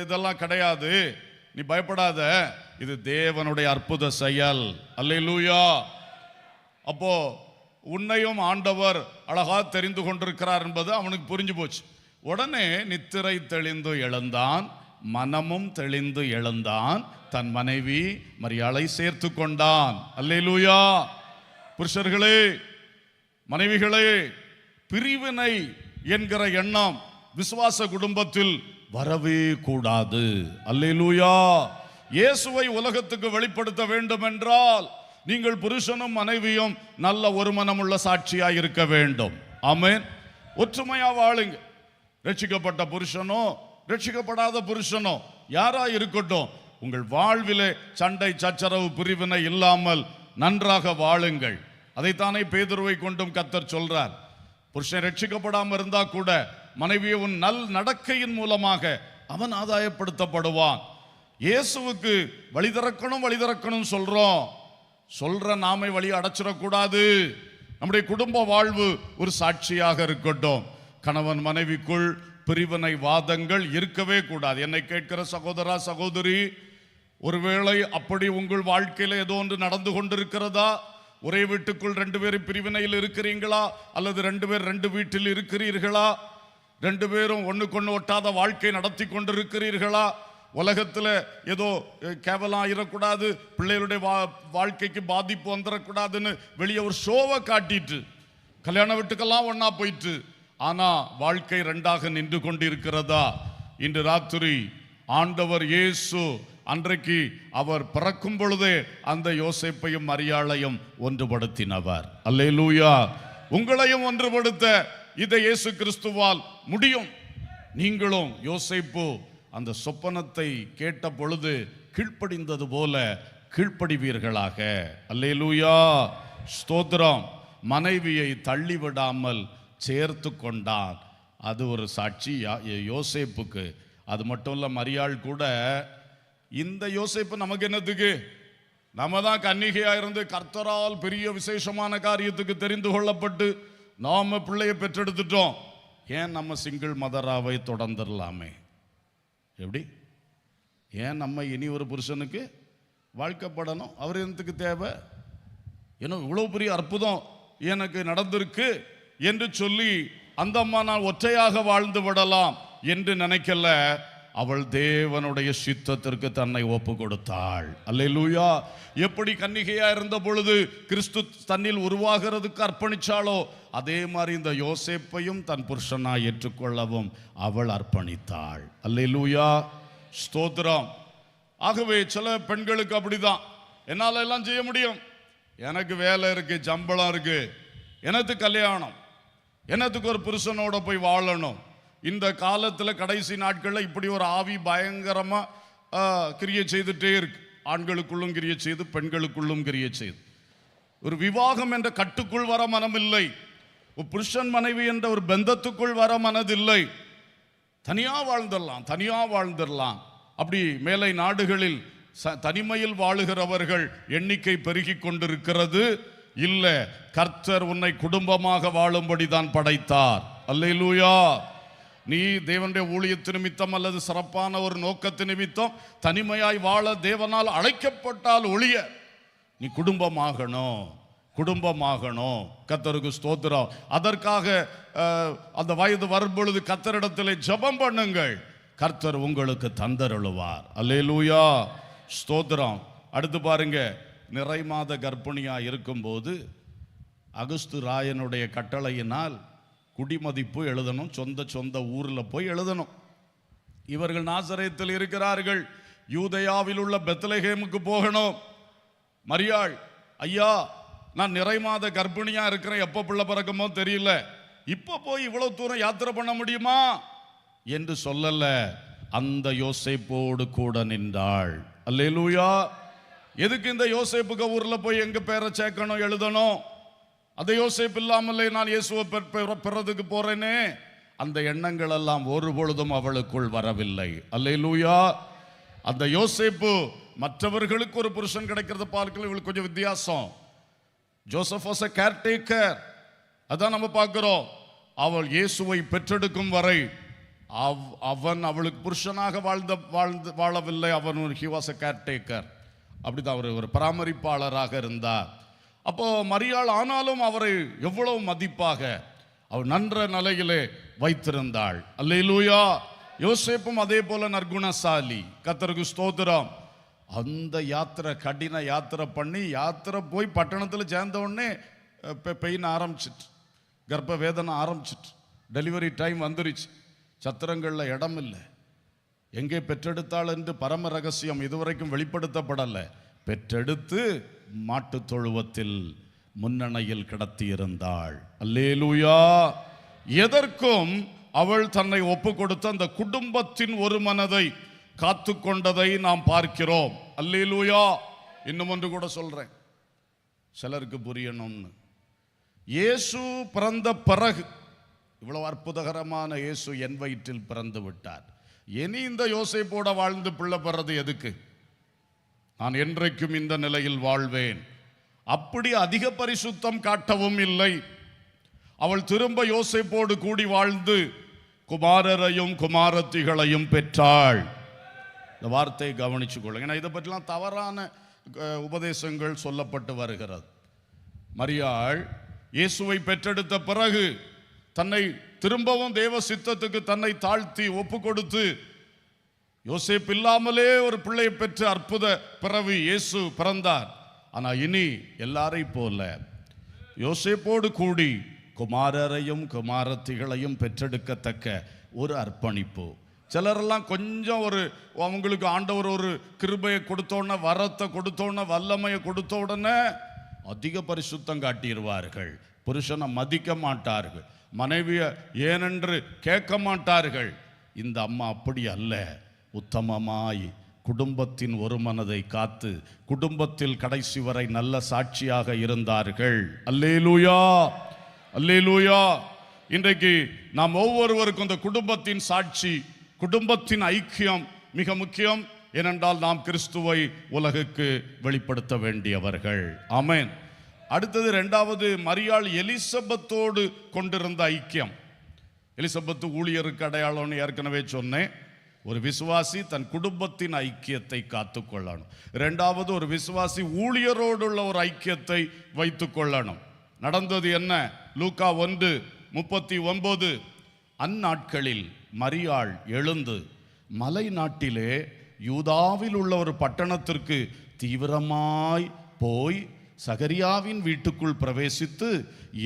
இதெல்லாம் கிடையாது, நீ பயப்படாத, இது தேவனுடைய அற்புத செயல். அல்லேலூயா. அப்போ உன்னையும் ஆண்டவர் அழகா தெரிந்து கொண்டிருக்கிறார் என்பது அவனுக்கு புரிஞ்சு போச்சு. உடனே நித்திரை தெளிந்து எழுந்தான், மனமும் தெளிந்து எழுந்தான், தன் மனைவி மரியாளை சேர்த்து கொண்டான். அல்லேலூயா. புருஷர்களே, மனைவிகளே, பிரிவினை என்கிற எண்ணம் விசுவாச குடும்பத்தில் வரவே கூடாது. அல்லேலூயா. இயேசுவை உலகத்துக்கு வெளிப்படுத்த வேண்டும் என்றால் நீங்கள் புருஷனும் மனைவியும் நல்ல ஒரு மனமுள்ள சாட்சியாய் இருக்க வேண்டும். ஆமென். ஒற்றுமையா வாழுங்க. ரட்சிக்கப்பட்ட புருஷனோ ரட்சிக்கப்படாத புருஷனோ யாரா இருக்கட்டும், உங்கள் வாழ்விலே சண்டை சச்சரவு பிரிவினை இல்லாமல் நன்றாக வாழுங்கள். அதைத்தானே பேதுருவை கொண்டும் கர்த்தர் சொல்றார். புருஷன் ரட்சிக்கப்படாமல் இருந்தா கூட மனைவியை உன் நல் நடக்கையின் மூலமாக அவன் ஆதாயப்படுத்தப்படுவான். இயேசுவுக்கு வழி திறக்கணும் சொல்ற நாமை வழி அடைச்சிடக்கூடாது. நம்முடைய குடும்ப வாழ்வு ஒரு சாட்சியாக இருக்கட்டும். கணவன் மனைவிக்குள் பிரிவினை வாதங்கள் இருக்கவே கூடாது. என்னை கேட்கிற சகோதரா சகோதரி, ஒருவேளை அப்படி உங்கள் வாழ்க்கையில் ஏதோ ஒன்று நடந்து கொண்டிருக்கிறதா? ஒரே வீட்டுக்குள் 2 பேரும் பிரிவினையில் இருக்கிறீங்களா? அல்லது 2 பேர் 2 வீட்டில் இருக்கிறீர்களா? 2 பேரும் ஒண்ணுக்கொண்ணு ஒட்டாத வாழ்க்கை நடத்தி கொண்டிருக்கிறீர்களா? உலகத்தில் ஏதோ கேவலம் ஆயிடக்கூடாது, பிள்ளைகளுடைய வாழ்க்கைக்கு பாதிப்பு வந்துடக்கூடாதுன்னு வெளியே ஒரு ஷோவை காட்டிட்டு கல்யாண வீட்டுக்கெல்லாம் ஒன்னா போயிட்டு, ஆனா வாழ்க்கை 2ஆக நின்று கொண்டிருக்கிறதா? இன்று ராத்திரி ஆண்டவர் இயேசு அன்றைக்கு அவர் பிறக்கும் பொழுதே அந்த யோசேப்பையும் மரியாளையும் ஒன்றுபடுத்தினவர். அல்லேலூயா. உங்களையும் ஒன்றுபடுத்த இதை இயேசு கிறிஸ்துவால் முடியும். நீங்களும் யோசேப்பு அந்த சொப்பனத்தை கேட்ட பொழுது கீழ்ப்படிந்தது போல கீழ்ப்படிவீர்களாக. அல்லேலூயா, ஸ்தோத்திரம். மனைவியை தள்ளிவிடாமல் சேர்த்து கொண்டான். அது ஒரு சாட்சி யோசேப்புக்கு. அது மட்டும் இல்ல, மரியாள் கூட. இந்த யோசேப்பு நமக்கு என்னத்துக்கு? நம்ம தான் கன்னிகையா இருந்து கர்த்தரால் பெரிய விசேஷமான காரியத்துக்கு தெரிந்து கொள்ளப்பட்டு நாம பிள்ளையை பெற்றெடுத்துட்டோம். ஏன் நம்ம சிங்கிள் மதராவை தொடர்ந்துடலாமே? எப்படி? ஏன் நம்ம இனி ஒரு புருஷனுக்கு வாழ்க்கப்படணும்? அவர் என்னத்துக்கு தேவை? ஏன்னா இவ்வளவு பெரிய அற்புதம் எனக்கு நடந்திருக்கு என்று சொல்லி அந்த அம்மா நான் ஒற்றையாக வாழ்ந்து விடலாம் என்று நினைக்கல. அவள் தேவனுடைய சித்தத்திற்கு தன்னை ஒப்பு கொடுத்தாள். அல்லேலூயா. எப்படி கன்னிகையா இருந்த பொழுது கிறிஸ்து தன்னில் உருவாகிறதுக்கு அர்ப்பணிச்சாளோ, அதே மாதிரி இந்த யோசேப்பையும் தன் புருஷனாய் ஏற்றுக்கொள்ளவும் அவள் அர்ப்பணித்தாள். அல்லேலூயா, ஸ்தோத்திரம். ஆகவே சில பெண்களுக்கு அப்படிதான், என்னால எல்லாம் செய்ய முடியும், எனக்கு வேலை இருக்கு, சம்பளம் இருக்கு, எனக்கு கல்யாணம், என்னத்துக்கு ஒரு புருஷனோட போய் வாழணும். இந்த காலத்தில் கடைசி நாட்களில் இப்படி ஒரு ஆவி பயங்கரமா கிரியை செய்துட்டே இருக்கு. ஆண்களுக்குள்ளும் கிரியை செய்து, பெண்களுக்குள்ளும் கிரியை செய்து. ஒரு விவாகம் என்ற கட்டுக்குள் வர மனமில்லை. ஒரு புருஷன் மனைவி என்ற ஒரு பந்தத்துக்குள் வர மனதில்லை. தனியா வாழ்ந்துடலாம். அப்படி மேலை நாடுகளில் தனிமையில் வாழுகிறவர்கள் எண்ணிக்கை பெருகி கொண்டிருக்கிறது. இல்ல, கர்த்தர் உன்னை குடும்பமாக வாழும்படி தான் படைத்தார். அல்லேலூயா. நீ தேவனுடைய ஊழியத்து நிமித்தம் அல்லது சிறப்பான ஒரு நோக்கத்து நிமித்தம் தனிமையாய் வாழ தேவனால் அழைக்கப்பட்டால் ஒழிய நீ குடும்பமாகணும். கர்த்தருக்கு ஸ்தோத்திரம். அதற்காக அந்த வயது வரும்பொழுது கர்த்தரிடத்திலே ஜெபம் பண்ணுங்கள், கர்த்தர் உங்களுக்கு தந்தருளுவார். அல்லேலூயா, ஸ்தோத்திரம். அடுத்து பாருங்க, நிறைமாத கர்ப்பிணியா இருக்கும்போது அகஸ்து ராயனுடைய கட்டளையினால் குடிமதிப்பு எழுதணும், சொந்த ஊரில் போய் எழுதணும். இவர்கள் நாசரேத்தில் இருக்கிறார்கள், யூதேயாவில் உள்ள பெத்லகேமுக்கு போகணும். மரியாள், ஐயா நான் நிறைமாத கர்ப்பிணியா இருக்கிறேன், எப்போ பிள்ளை பிறக்குமோ தெரியல, இப்போ போய் இவ்வளவு தூரம் யாத்திரை பண்ண முடியுமா என்று சொல்லல. அந்த யோசேப்போடு கூட நின்றாள். அல்லேலூயா. எதுக்கு இந்த யோசேப்புக்கு ஊர்ல போய் எங்க பேரை சேர்க்கணும், எழுதணும்? அந்த யோசேப்பு இல்லாமலே நான் இயேசுவை பெறதுக்கு போறேனே, அந்த எண்ணங்கள் எல்லாம் ஒரு பொழுதும் அவளுக்குள் வரவில்லை. அல்லேலூயா. அந்த யோசேப்பு மற்றவர்களுக்கு ஒரு புருஷன் கிடைக்கிறது பார்க்கல, இவளுக்கு கொஞ்சம் வித்தியாசம். Joseph was a caretaker. அதான் நம்ம பார்க்கிறோம். அவள் இயேசுவை பெற்றெடுக்கும் வரை அவன் அவளுக்கு புருஷனாக வாழவில்லை. அவன் he was a caretaker. அப்படிதான் அவர் ஒரு பராமரிப்பாளராக இருந்தார். அப்போ மரியாள் ஆனாலும் அவரை எவ்வளவு மதிப்பாக அவர் நன்ற நிலையிலே வைத்திருந்தாள். அல்லேலூயா. யோசேப்பும் அதே போல நற்குணசாலி. கர்த்தருக்கு ஸ்தோத்திரம். அந்த யாத்திரை, கடின யாத்திரை பண்ணி போய் பட்டணத்தில் சேர்ந்த உடனே பெயின் ஆரம்பிச்சிட்டு, கர்ப்ப வேதனை ஆரம்பிச்சிட்டு, டெலிவரி டைம் வந்துருச்சு, சத்திரங்களில் இடம் இல்லை. எங்கே பெற்றெடுத்தாள் என்று பரம ரகசியம் இதுவரைக்கும் வெளிப்படுத்தப்படலை. பெற்றெடுத்து மாட்டு தொழுவத்தில் முன்னணையில் கிடத்தியிருந்தாள். அல்லேலூயா. எதற்கும் அவள் தன்னை ஒப்பு கொடுத்த அந்த குடும்பத்தின் ஒரு மனதை காத்து கொண்டதை நாம் பார்க்கிறோம். அல்லேலூயா. இன்னும் ஒன்று கூட சொல்றேன், சிலருக்கு புரியணும்னு. இயேசு பிறந்த பிறகு இவ்வளவு அற்புதகரமான இயேசு என் வயிற்றில் பிறந்து விட்டார். இனி இந்த யோசேப்போட வாழ்ந்து பிள்ளை பெறது எதுக்கு? நான் என்றைக்கும் இந்த நிலையில் வாழ்வேன். அப்படி அதிக பரிசுத்தம் காட்டவும் இல்லை. அவள் திரும்ப யோசேப்போடு கூடி வாழ்ந்து குமாரரையும் குமாரத்திகளையும் பெற்றாள். இந்த வார்த்தையை கவனிச்சு கொள்ளுங்க. ஏன்னா இதை பற்றிலாம் தவறான உபதேசங்கள் சொல்லப்பட்டு வருகிறது. மரியாள் இயேசுவை பெற்றெடுத்த பிறகு தன்னை திரும்பவும் தேவ சித்தத்துக்கு தன்னை தாழ்த்தி ஒப்பு கொடுத்து யோசேப்பு இல்லாமலே ஒரு பிள்ளையை பெற்று அற்புத பிறவி இயேசு பிறந்தார். ஆனா இனி எல்லாரை போல யோசேப்போடு கூடி குமாரரையும் குமாரத்திகளையும் பெற்றெடுக்கத்தக்க ஒரு அர்ப்பணிப்பு. சிலரெல்லாம் கொஞ்சம் அவங்களுக்கு ஆண்டவர் ஒரு கிருபையை கொடுத்தோடனே, வரத்தை கொடுத்தோடனே, வல்லமையை கொடுத்த உடனே அதிக பரிசுத்தம் காட்டிடுவார்கள். புருஷனை மதிக்க மாட்டார்கள், மனைவியை ஏனென்று கேட்க மாட்டார்கள். இந்த அம்மா அப்படி அல்ல. உத்தமமாய் குடும்பத்தின் ஒரு மனதை காத்து குடும்பத்தில் கடைசி வரை நல்ல சாட்சியாக இருந்தார்கள். அல்லேலூயா, அல்லேலூயா. இன்றைக்கு நாம் ஒவ்வொருவருக்கும் இந்த குடும்பத்தின் சாட்சி, குடும்பத்தின் ஐக்கியம் மிக முக்கியம். ஏனென்றால் நாம் கிறிஸ்துவை உலகுக்கு வெளிப்படுத்த வேண்டியவர்கள். ஆமென். அடுத்தது இரண்டாவது, மரியாள் எலிசபெத்தோடு கொண்டிருந்த ஐக்கியம். எலிசபெத்து ஊழியருக்கு அடையாளம்னு ஏற்கனவே சொன்னேன். ஒரு விசுவாசி தன் குடும்பத்தின் ஐக்கியத்தை காத்துக்கொள்ளணும். இரண்டாவது, ஒரு விசுவாசி ஊழியரோடுள்ள ஒரு ஐக்கியத்தை வைத்துக் கொள்ளணும். நடந்தது என்ன? லூக்கா 1:39. அந்நாட்களில் மரியாள் எழுந்து மலை நாட்டிலே யூதாவில் உள்ள ஒரு பட்டணத்திற்கு தீவிரமாய் போய் சகரியாவின் வீட்டுக்குள் பிரவேசித்து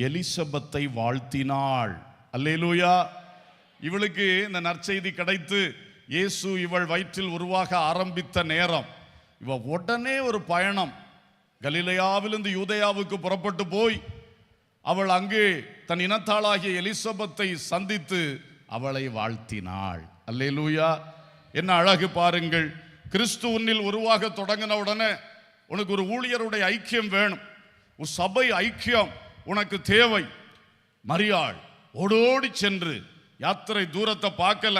எலிசபெத்தை வாழ்த்தினாள். அல்லேலூயா. இவளுக்கு இந்த நற்செய்தி கிடைத்து இயேசு இவள் வயிற்றில் உருவாக ஆரம்பித்த நேரம், இவ உடனே ஒரு பயணம் கலிலேயாவிலிருந்து யூதேயாவுக்கு புறப்பட்டு போய் அவள் அங்கே தன் இனத்தாளாகிய எலிசபெத்தை சந்தித்து அவளை வாழ்த்தினாள். அல்லேலூயா. என்ன அழகு பாருங்கள். கிறிஸ்து உன்னில் உருவாக தொடங்கின உடனே உனக்கு ஒரு ஊழியருடைய ஐக்கியம் வேணும், ஒரு சபை ஐக்கியம் உனக்கு தேவை. மரியாள் ஓடோடி சென்று, யாத்திரை தூரத்தை பார்க்கல.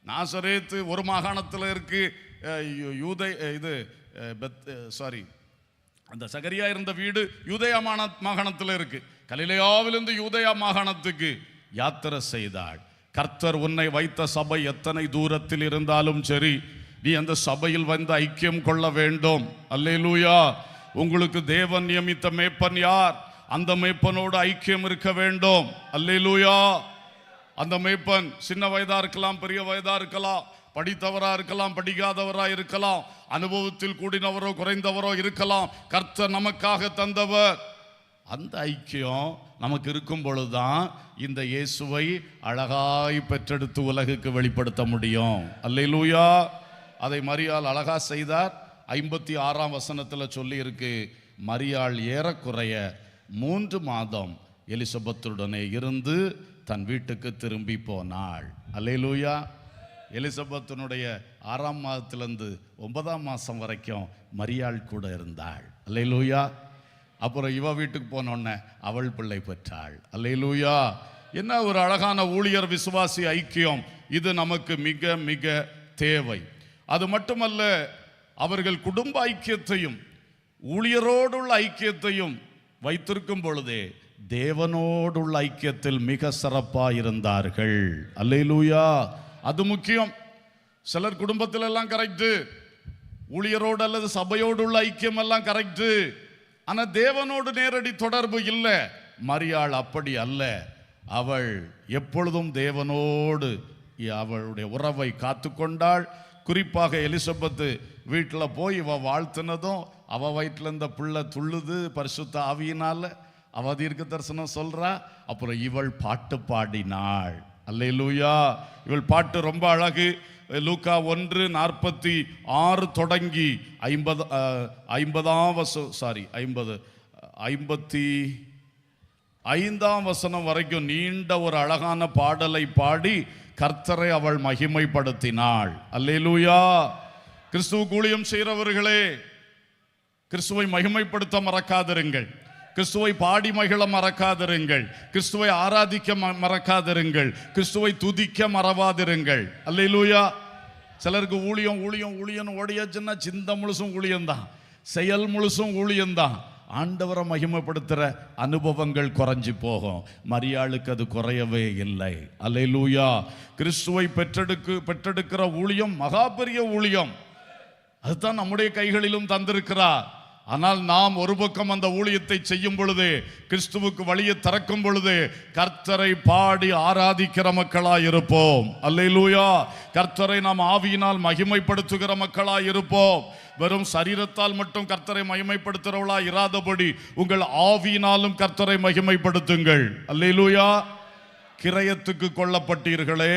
நாசரேத்து ஒரு மாகாணத்தில் இருக்கு, அந்த சகரியா இருந்த வீடு யூதேயா மாகாணத்தில் இருக்கு. கலிலேயாவிலிருந்து யூதேயா மாகாணத்துக்கு யாத்திரை செய்தாள். கர்த்தர் உன்னை வைத்த சபை எத்தனை தூரத்தில் இருந்தாலும் சரி, நீ அந்த சபையில் வந்து ஐக்கியம் கொள்ள வேண்டும். அல்லேலூயா. உங்களுக்கு தேவன் நியமித்த மேய்ப்பன் யார்? அந்த மேய்ப்பனோடு ஐக்கியம் இருக்க வேண்டும். அல்லேலூயா. அந்த மேய்ப்பன் சின்ன வயதா இருக்கலாம், பெரிய வயதா இருக்கலாம், படித்தவரா இருக்கலாம், படிக்காதவரா இருக்கலாம், அனுபவத்தில் கூடினவரோ குறைந்தவரோ இருக்கலாம். கர்த்தர் நமக்காக தந்தவர். அந்த ஐக்கியம் நமக்கு இருக்கும் பொழுதுதான் இந்த இயேசுவை அழகாய் பெற்றெடுத்து உலகுக்கு வெளிப்படுத்த முடியும். அல்லேலூயா. அதை மரியாள் அழகா செய்தார். 56ஆம் வசனத்தில் சொல்லி இருக்கு, மரியாள் ஏறக்குறைய 3 மாதம் எலிசபெத்துடனே இருந்து தன் வீட்டுக்கு திரும்பி போனாள். அல்லேலூயா. எலிசபெத்தினுடைய 6ஆம் மாதத்திலிருந்து 9ஆம் மாதம் வரைக்கும் மரியாள் கூட இருந்தாள். அல்லேலூயா. அப்புறம் இவ வீட்டுக்கு போனோடனே அவள் பிள்ளை பெற்றாள். அல்லேலூயா. என்ன ஒரு அழகான ஊழியர் விசுவாசி ஐக்கியம். இது நமக்கு மிக மிக தேவை. அது மட்டுமல்ல, அவர்கள் குடும்ப ஐக்கியத்தையும் ஊழியரோடுள்ள ஐக்கியத்தையும் வைத்திருக்கும் பொழுதே தேவனோடுள்ள ஐக்கியத்தில் மிக சிறப்பாக இருந்தார்கள். அல்லேலூயா. அது முக்கியம். சிலர் குடும்பத்தில் எல்லாம் கரெக்டு, ஊழியரோடு அல்லது சபையோடு உள்ள ஐக்கியம் எல்லாம் கரெக்டு, ஆனா தேவனோடு நேரடி தொடர்பு இல்லை. மரியாள் அப்படி அல்ல. அவள் எப்பொழுதும் தேவனோடு அவளுடைய உறவை காத்து கொண்டாள். குறிப்பாக எலிசபெத்து வீட்டில் போய் இவ வாழ்த்தினதும் அவ வயிற்றில் இருந்த பிள்ளை துள்ளுது பரிசுத்த ஆவியினால. அவ தீர்க்க தரிசனம் சொல்றா. அப்புறம் இவள் பாட்டு பாடினாள். அல்லேலூயா. இவள் பாட்டு ரொம்ப அழகு. லூக்கா 1:46 தொடங்கி 55ஆம் வசனம் வரைக்கும் நீண்ட ஒரு அழகான பாடலை பாடி கர்த்தரை அவள் மகிமைப்படுத்தினாள். அல்லேலூயா. கிறிஸ்துவுக்கு ஊழியம் செய்கிறவர்களே, கிறிஸ்துவை மகிமைப்படுத்த மறக்காதிருங்கள். கிறிஸ்துவை பாடி மகிழ மறக்காதிருங்கள், கிறிஸ்துவை ஆராதிக்க மறக்காதிருங்கள், கிறிஸ்துவை துதிக்க மறவாதிருங்கள். அல்லேலூயா. சிலருக்கு ஊழியம் ஊழியம் ஊழியம் ஓடியாச்சுன்னா சிந்த முழுசும் ஊழியம்தான், செயல் முழுசும் ஊழியம்தான். ஆண்டவரை மகிமைப்படுத்துகிற அனுபவங்கள் குறைஞ்சி போகும். மரியாளுக்கு அது குறையவே இல்லை. அல்லேலூயா. கிறிஸ்துவை பெற்றெடுக்கிற ஊழியம் மகா பெரிய ஊழியம். அதுதான் நம்முடைய கைகளிலும் தந்திருக்கிறார். ஆனால் நாம் ஒரு பக்கம் அந்த ஊழியத்தை செய்யும் பொழுது, கிறிஸ்துவுக்கு வழியை திறக்கும் பொழுது, கர்த்தரை பாடி ஆராதிக்கிற மக்களாய் இருப்போம். அல்லேலூயா. கர்த்தரை நாம் ஆவியினால் மகிமைப்படுத்துகிற மக்களாய் இருப்போம். வெறும் சரீரத்தால் மட்டும் கர்த்தரை மகிமைப்படுத்துகிறவளா இராதபடி உங்கள் ஆவியினாலும் கர்த்தரை மகிமைப்படுத்துங்கள். அல்லேலூயா. கிரயத்துக்கு கொல்லப்பட்டீர்களே,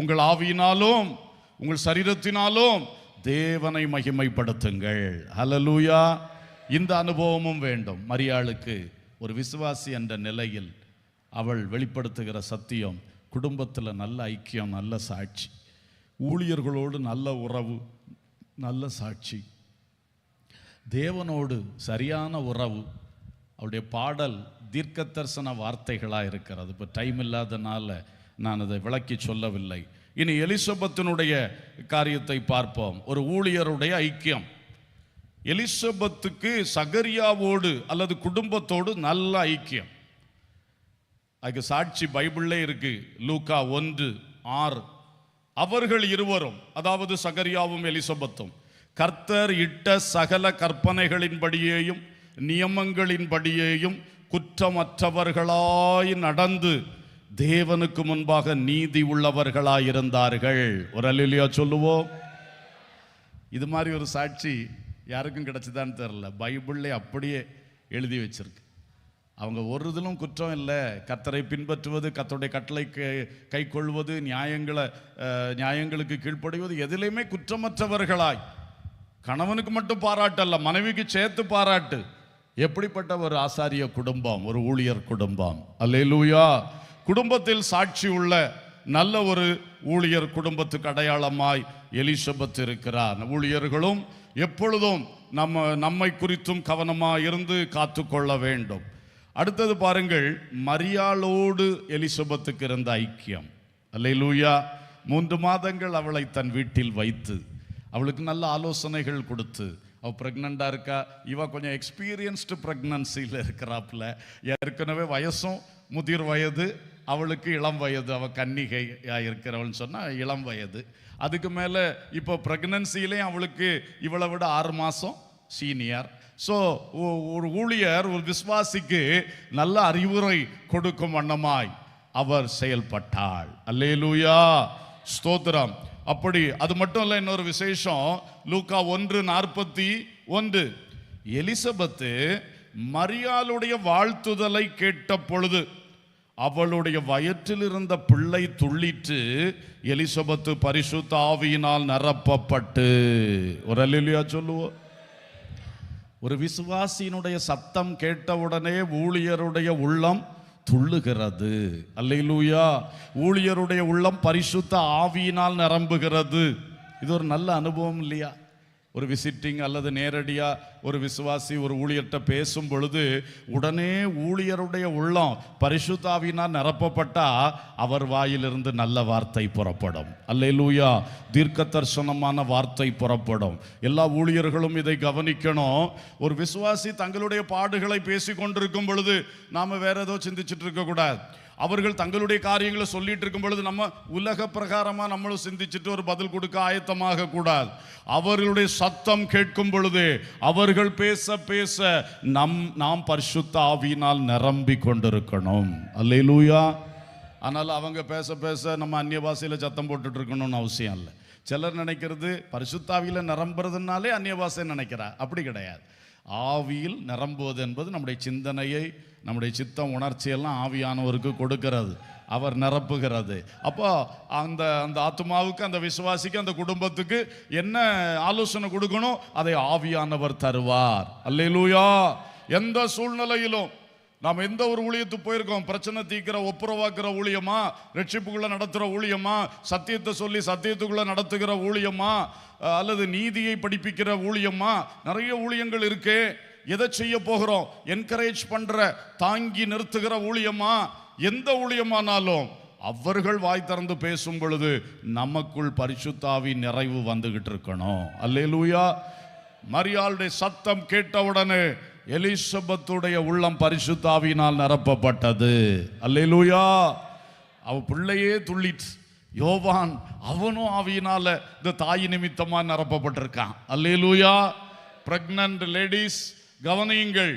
உங்கள் ஆவியினாலும் உங்கள் சரீரத்தினாலும் தேவனை மகிமைப்படுத்துங்கள். ஹல்லேலூயா. இந்த அனுபவமும் வேண்டும். மரியாளுக்கு ஒரு விசுவாசி என்ற நிலையில் அவள் வெளிப்படுத்துகிற சத்தியம், குடும்பத்தில் நல்ல ஐக்கியம், நல்ல சாட்சி, ஊழியர்களோடு நல்ல உறவு, நல்ல சாட்சி, தேவனோடு சரியான உறவு. அவருடைய பாடல் தீர்க்க தரிசன வார்த்தைகளாக இருக்கிறது. இப்போ டைம் இல்லாதனால நான் அதை விளக்கி சொல்லவில்லை. இனி எலிசபெத்தினுடைய காரியத்தை பார்ப்போம். ஒரு ஊழியருடைய ஐக்கியம். எலிசபெத்துக்கு சகரியாவோடு அல்லது குடும்பத்தோடு நல்ல ஐக்கியம். அதுக்கு சாட்சி பைபிள்லே இருக்கு. லூக்கா 1:6. அவர்கள் இருவரும், அதாவது சகரியாவும் எலிசபெத்தும், கர்த்தர் இட்ட சகல கற்பனைகளின்படியேயும் நியமங்களின்படியேயும் குற்றமற்றவர்களாய் நடந்து தேவனுக்கு முன்பாக நீதி உள்ளவர்களாயிருந்தார்கள். ஒரு அல்லேலூயா சொல்லுவோம். இது மாதிரி ஒரு சாட்சி யாருக்கும் கிடைச்சதான்னு தெரியல. பைபிள்ல அப்படியே எழுதி வச்சிருக்கு. அவங்க ஒரு இதிலும் குற்றம் இல்லை. கர்த்தரை பின்பற்றுவது, கர்த்தருடைய கட்டளை கை கொள்வது, நியாயங்களுக்கு கீழ்ப்படிவது, எதிலையுமே குற்றமற்றவர்களாய். கணவனுக்கு மட்டும் பாராட்டு அல்ல, மனைவிக்கு சேர்த்து பாராட்டு. எப்படிப்பட்ட ஒரு ஆசாரிய குடும்பம், ஒரு ஊழியர் குடும்பம். அல்லேலூயா. குடும்பத்தில் சாட்சி உள்ள நல்ல ஒரு ஊழியர் குடும்பத்துக்கு அடையாளமாய் எலிசபெத் இருக்கிறார். ஊழியர்களும் எப்பொழுதும் நம்மை குறித்தும் கவனமாக இருந்து காத்துக்கொள்ள வேண்டும். அடுத்தது பாருங்கள், மரியாளோடு எலிசபெத்துக்கு இருந்த ஐக்கியம். அல்லேலூயா. 3 மாதங்கள் அவளை தன் வீட்டில் வைத்து அவளுக்கு நல்ல ஆலோசனைகள் கொடுத்து, அவள் ப்ரெக்னெண்ட்டாக இருக்கா, இவ கொஞ்சம் எக்ஸ்பீரியன்ஸ்டு ப்ரெக்னன்சியில் இருக்கிறாப்புல, ஏற்கனவே வயசும் முதிர் வயது, அவளுக்கு இளம் வயது, அவள் கன்னிகையாக இருக்கிறவள்னு சொன்னால் இளம் வயது. அதுக்கு மேலே இப்போ ப்ரெக்னன்சிலையும் அவளுக்கு இவளை விட 6 மாதம் சீனியர். ஸோ ஒரு ஊழியர் ஒரு விசுவாசிக்கு நல்ல அறிவுரை கொடுக்கும் வண்ணமாய் அவர் செயல்பட்டாள். அல்லேலூயா. ஸ்தோத்திரம். அப்படி அது மட்டும் இல்லை, இன்னொரு விசேஷம். லூக்கா 1:41. எலிசபெத்து மரியாளுடைய வாழ்த்துதலை கேட்ட பொழுது அவளுடைய வயிற்றில் இருந்த பிள்ளை துள்ளிட்டு, எலிசபெத்து பரிசுத்த ஆவியினால் நிரப்பப்பட்டு. ஒரு அல்லேலூயா சொல்லுவோம். ஒரு விசுவாசியினுடைய சத்தம் கேட்டவுடனே ஊழியருடைய உள்ளம் துள்ளுகிறது. அல்லேலூயா. ஊழியருடைய உள்ளம் பரிசுத்த ஆவியினால் நிரம்புகிறது. இது ஒரு நல்ல அனுபவம் இல்லையா? ஒரு விசிட்டிங் அல்லது நேரடியாக ஒரு விசுவாசி ஒரு ஊழியர்கிட்ட பேசும் பொழுது உடனே ஊழியருடைய உள்ளம் பரிசுத்த ஆவியினால் நிரப்பப்பட்டா அவர் வாயிலிருந்து நல்ல வார்த்தை புறப்படும். அல்லேலூயா. தீர்க்க தரிசனமான வார்த்தை புறப்படும். எல்லா ஊழியர்களும் இதை கவனிக்கணும். ஒரு விசுவாசி தங்களுடைய பாடுகளை பேசி கொண்டிருக்கும் பொழுது நாம் வேற ஏதோ சிந்திச்சுட்டு இருக்கக்கூடாது. அவர்கள் தங்களுடைய காரியங்களை சொல்லிட்டு இருக்கும் பொழுது நம்ம உலக பிரகாரமாக நம்மளும் சிந்திச்சுட்டு ஒரு பதில் கொடுக்க ஆயத்தமாக கூடாது. அவர்களுடைய சத்தம் கேட்கும் பொழுது அவர்கள் பேச பேச நாம் பரிசுத்த ஆவியினால் நிரம்பி கொண்டிருக்கணும். அல்லேலூயா. ஆனால் அவங்க பேச பேச நம்ம அந்நிய பாஷையில் சத்தம் போட்டுட்டு இருக்கணும்னு அவசியம் இல்லை. சிலர் நினைக்கிறது பரிசுத்த ஆவியில் நிரம்புறதுனாலே அந்நிய பாஷை நினைக்கிறா. அப்படி கிடையாது. ஆவியில் நிரம்புவது என்பது நம்முடைய சிந்தனையை, நம்முடைய சித்தம், உணர்ச்சியெல்லாம் ஆவியானவருக்கு கொடுக்கிறது, அவர் நிரப்புகிறது. அப்போ அந்த ஆத்மாவுக்கு, அந்த விசுவாசிக்கு, அந்த குடும்பத்துக்கு என்ன ஆலோசனை கொடுக்கணும் அதை ஆவியானவர் தருவார். அல்லேலூயா. எந்த சூழ்நிலையிலும் நாம் எந்த ஒரு ஊழியத்துக்கு போயிருக்கோம், பிரச்சனை தீர்க்கிற ஒப்புரவாக்குற ஊழியமா, ரட்சிப்புக்குள்ள நடத்துகிற ஊழியமா, சத்தியத்தை சொல்லி சத்தியத்துக்குள்ள நடத்துகிற ஊழியமா, அல்லது நீதியை படிப்பிக்கிற ஊழியமா, நிறைய ஊழியங்கள் இருக்கே. எதை செய்ய போகிறோம்? என்கரேஜ் பண்ற, தாங்கி நிறுத்துகிற ஊழியமா? எந்த ஊழியமானாலும் அவர்கள் வாய் திறந்து பேசும் பொழுது நமக்குள் பரிசுத்த ஆவியின் நிறைவு வந்துகிட்டு இருக்கணும். அல்லேலூயா. மரியாளுடைய சத்தம் கேட்டவுடனே எலிசபெத்துடைய உள்ளம் பரிசுத்த ஆவியினால் நிரப்பப்பட்டது. அல்லேலூயா. அவ பிள்ளையே துள்ளிட்டு, யோவான் அவனும் ஆவியினால இந்த தாய் நிமித்தமா நிரப்பப்பட்டிருக்கான். அல்லேலூயா. பிரெக்னன்ட் லேடிஸ் கவனியுங்கள்.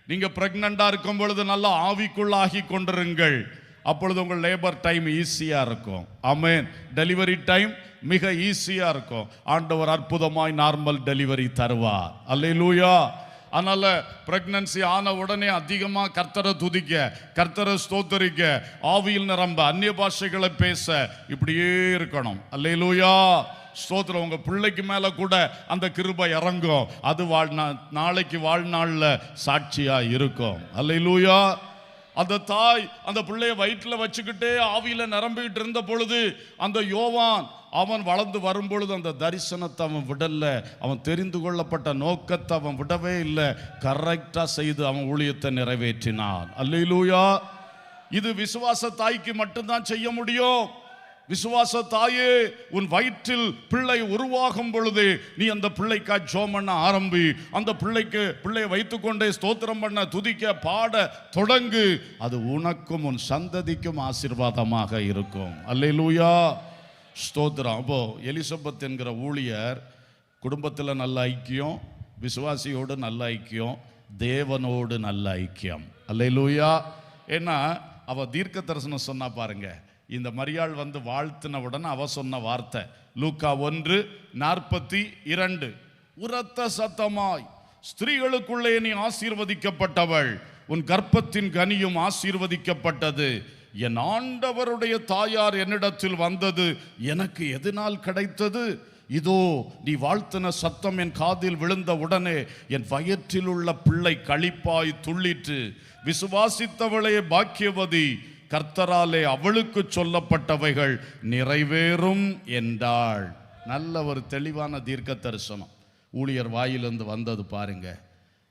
நீங்க பிரெக்னண்டா இருக்கும் பொழுது நல்லா ஆவிக்குள்ளாகி கொண்டிருங்கள். அப்பொழுது உங்கள் லேபர் டைம் ஈஸியா இருக்கும். ஆமென். டெலிவரி டைம் மிக ஈஸியா இருக்கும். ஆண்டவர் அற்புதமாய் நார்மல் டெலிவரி தருவார். அல்லேலூயா. அதனால பிரெக்னன்சி ஆன உடனே அதிகமா கர்த்தரை துதிக்க, கர்த்தரை ஸ்தோத்தரிக்க, ஆவியில் நிரம்ப, அந்நிய பாஷைகளை பேச, இப்படியே இருக்கணும். அல்லேலூயா. ஸ்தோத்திரம். உங்க பிள்ளைக்கு மேல கூட அந்த கிருபை இறங்கும். அது நாளைக்கு வாழ்நாள்ல சாட்சியா இருக்கும். அல்லேலூயா. அந்த தாய் அந்த பிள்ளைய வயிற்றுல வச்சுக்கிட்டே ஆவியில நிரம்பிக்கிட்டு இருந்த பொழுது அந்த யோவான் அவன் வளர்ந்து வரும் பொழுது அந்த தரிசனத்தை அவன் விடல. அவன் தெரிந்து கொள்ளப்பட்ட நோக்கத்தை அவன் விடவே இல்லை. கரெக்டா செய்து அவன் ஊழியத்தை நிறைவேற்றினான். அல்லேலூயா. இது விசுவாச தாய்க்கு மட்டும்தான் செய்ய முடியும். விசுவாச தாயே, உன் வயிற்றில் பிள்ளை உருவாகும் பொழுது நீ அந்த பிள்ளைக்கா ஜெபம் பண்ண ஆரம்பி. அந்த பிள்ளையை வைத்துக்கொண்டே ஸ்தோத்திரம் பண்ண, துதிக்க, பாட தொடங்கு. அது உனக்கும் உன் சந்ததிக்கும் ஆசீர்வாதமாக இருக்கும். அல்லேலூயா. ஸ்தோத்திரம். அப்போ எலிசபெத் என்கிற ஊழியர் குடும்பத்தில் நல்ல ஐக்கியம், விசுவாசியோடு நல்ல ஐக்கியம், தேவனோடு நல்ல ஐக்கியம். அல்லேலூயா. ஏன்னா அவ தீர்க்க தரிசனம் சொன்னா பாருங்க. இந்த மரியாள் வந்து வாழ்த்தினவுடன் அவ சொன்ன வார்த்தை லூக்கா 1:42, உரத்த சத்தமாய், ஸ்திரீகளுக்குள்ளே நீ ஆசீர்வதிக்கப்பட்டவள், உன் கர்ப்பத்தின் கனியும் ஆசீர்வதிக்கப்பட்டது. என் ஆண்டவருடைய தாயார் என்னிடத்தில் வந்தது எனக்கு எதனால் கிடைத்தது? இதோ நீ வாழ்த்தின சத்தம் என் காதில் விழுந்த உடனே என் வயிற்றில் உள்ள பிள்ளை களிப்பாய் துள்ளிற்று. விசுவாசித்தவளே பாக்கியவதி, கர்த்தராலே அவளுக்கு சொல்லப்பட்டவைகள் நிறைவேறும் என்றாள். நல்ல ஒரு தெளிவான தீர்க்க தரிசனம் ஊழியர் வாயிலிருந்து வந்தது பாருங்க.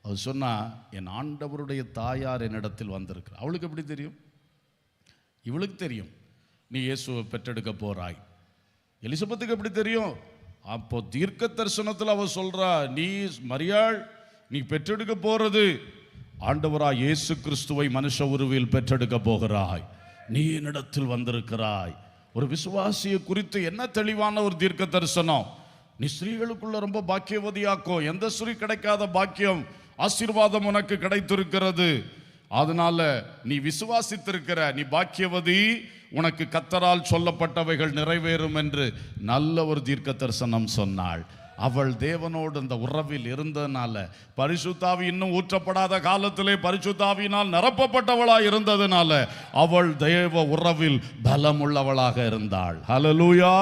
அவர் சொன்னா, என் ஆண்டவருடைய தாயார் என்னிடத்தில் வந்திருக்கிறார். அவளுக்கு எப்படி தெரியும்? இவளுக்கு தெரியும் நீ இயேசுவை பெற்றெடுக்க போறாய். எலிசபெத்துக்கு எப்படி தெரியும்? அப்போ தீர்க்க தரிசனத்தில் அவ சொல்றா, நீ மரியாள், நீ பெற்றெடுக்க போறது ஆண்டவராய் இயேசு கிறிஸ்துவை மனுஷ உருவில் பெற்றெடுக்க போகிறாய். நீ என்னிடத்தில் வந்திருக்கிறாய். ஒரு விசுவாசியை குறித்து என்ன தெளிவான ஒரு தீர்க்க தரிசனம். நீ ஸ்திரீகளுக்குள்ள ரொம்ப பாக்கியவதியாக்கும். எந்த ஸ்திரீ கிடைக்காத பாக்கியம், ஆசீர்வாதம் உனக்கு கிடைத்திருக்கிறது. அதனால நீ விசுவாசித்திருக்கிற, நீ பாக்கியவதி, உனக்கு கர்த்தரால் சொல்லப்பட்டவைகள் நிறைவேறும் என்று நல்ல ஒரு தீர்க்க தரிசனம் சொன்னாள். அவள் தேவனோடு அந்த உறவில் இருந்ததுனால, பரிசுத்த ஆவி இன்னும் ஊற்றப்படாத காலத்திலே பரிசுத்த ஆவியினால் நிரப்பப்பட்டவளாய் இருந்ததுனால அவள் தேவ உறவில் பலமுள்ளவளாக இருந்தாள். ஹல்லேலூயா.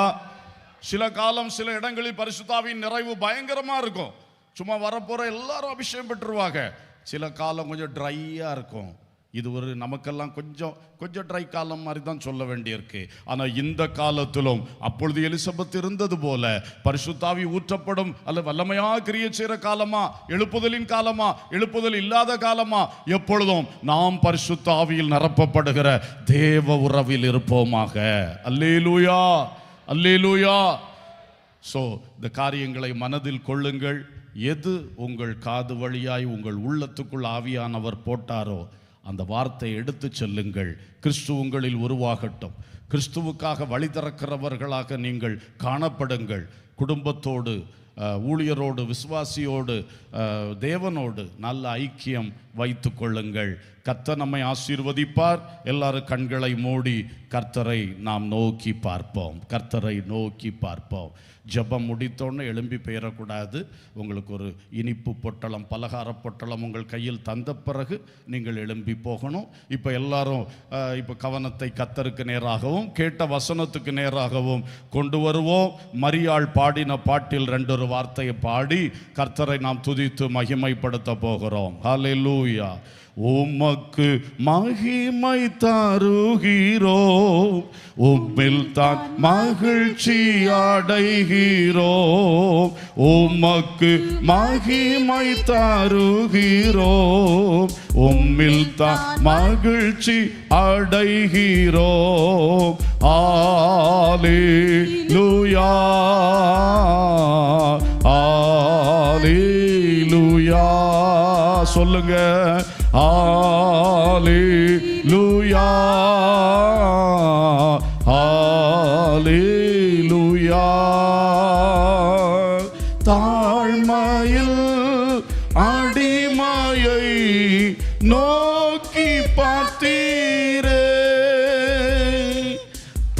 சில காலம் சில இடங்களில் பரிசுத்த ஆவியின் நிறைவு பயங்கரமா இருக்கும். சும்மா வரப்போற எல்லாரும் அபிஷேகம் பெற்றுருவாங்க. சில காலம் கொஞ்சம் ட்ரையா இருக்கும். இது ஒரு நமக்கெல்லாம் கொஞ்சம் ட்ரை காலம் மாதிரி தான் சொல்ல வேண்டியிருக்கு. ஆனால் இந்த காலத்திலும் அப்பொழுது எலிசபெத் இருந்தது போல பரிசுத்த ஆவி ஊற்றப்படும் அல்ல வல்லமையாக கிரியை செய்கிற காலமா, எழுப்புதலின் காலமா, எழுப்புதல் இல்லாத காலமா, எப்பொழுதும் நாம் பரிசுத்த ஆவியில் நிரப்பப்படுகிற தேவ உறவில் இருப்போமாக. அல்லேலூயா, அல்லேலூயா. ஸோ இந்த காரியங்களை மனதில் கொள்ளுங்கள். எது உங்கள் காது வழியாய் உங்கள் உள்ளத்துக்குள் ஆவியானவர் போட்டாரோ அந்த வார்த்தை எடுத்து செல்லுங்கள். கிறிஸ்து உங்களில் உருவாகட்டும். கிறிஸ்துவுக்காக வழி திறக்கிறவர்களாக நீங்கள் காணப்படுங்கள். குடும்பத்தோடு, ஊழியரோடு, விசுவாசியோடு, தேவனோடு நல்ல ஐக்கியம் வைத்து கொள்ளுங்கள். கர்த்தர் நம்மை ஆசீர்வதிப்பார். எல்லாரும் கண்களை மூடி கர்த்தரை நாம் நோக்கி பார்ப்போம். கர்த்தரை நோக்கி பார்ப்போம். ஜெபம் முடித்தோன்னு எழும்பி பெயரக்கூடாது. உங்களுக்கு ஒரு இனிப்பு பொட்டலம், பலகார பொட்டலம் உங்கள் கையில் தந்த பிறகு நீங்கள் எழும்பி போகணும். இப்போ எல்லாரும் இப்போ கவனத்தை கர்த்தருக்கு நேராகவும் கேட்ட வசனத்துக்கு நேராகவும் கொண்டு வருவோம். மரியாள் பாடின பாட்டில் 2 வார்த்தையை பாடி கர்த்தரை நாம் துதித்து மகிமைப்படுத்த போகிறோம். ஹல்லேலூயா. உமக்கு மகிமை தருகிறோம், உம்மில் தான் மகிழ்ச்சி அடைகிறோம், உமக்கு மகிமை தருகிறோம், உம்மில் தான் மகிழ்ச்சி அடைகிறோம். அல்லேலூயா அல்லேலூயா சொல்லுங்க. அல்லேலூயா அல்லேலூயா. தாழ்மையில் அடிமையை நோக்கி பார்த்தீரே,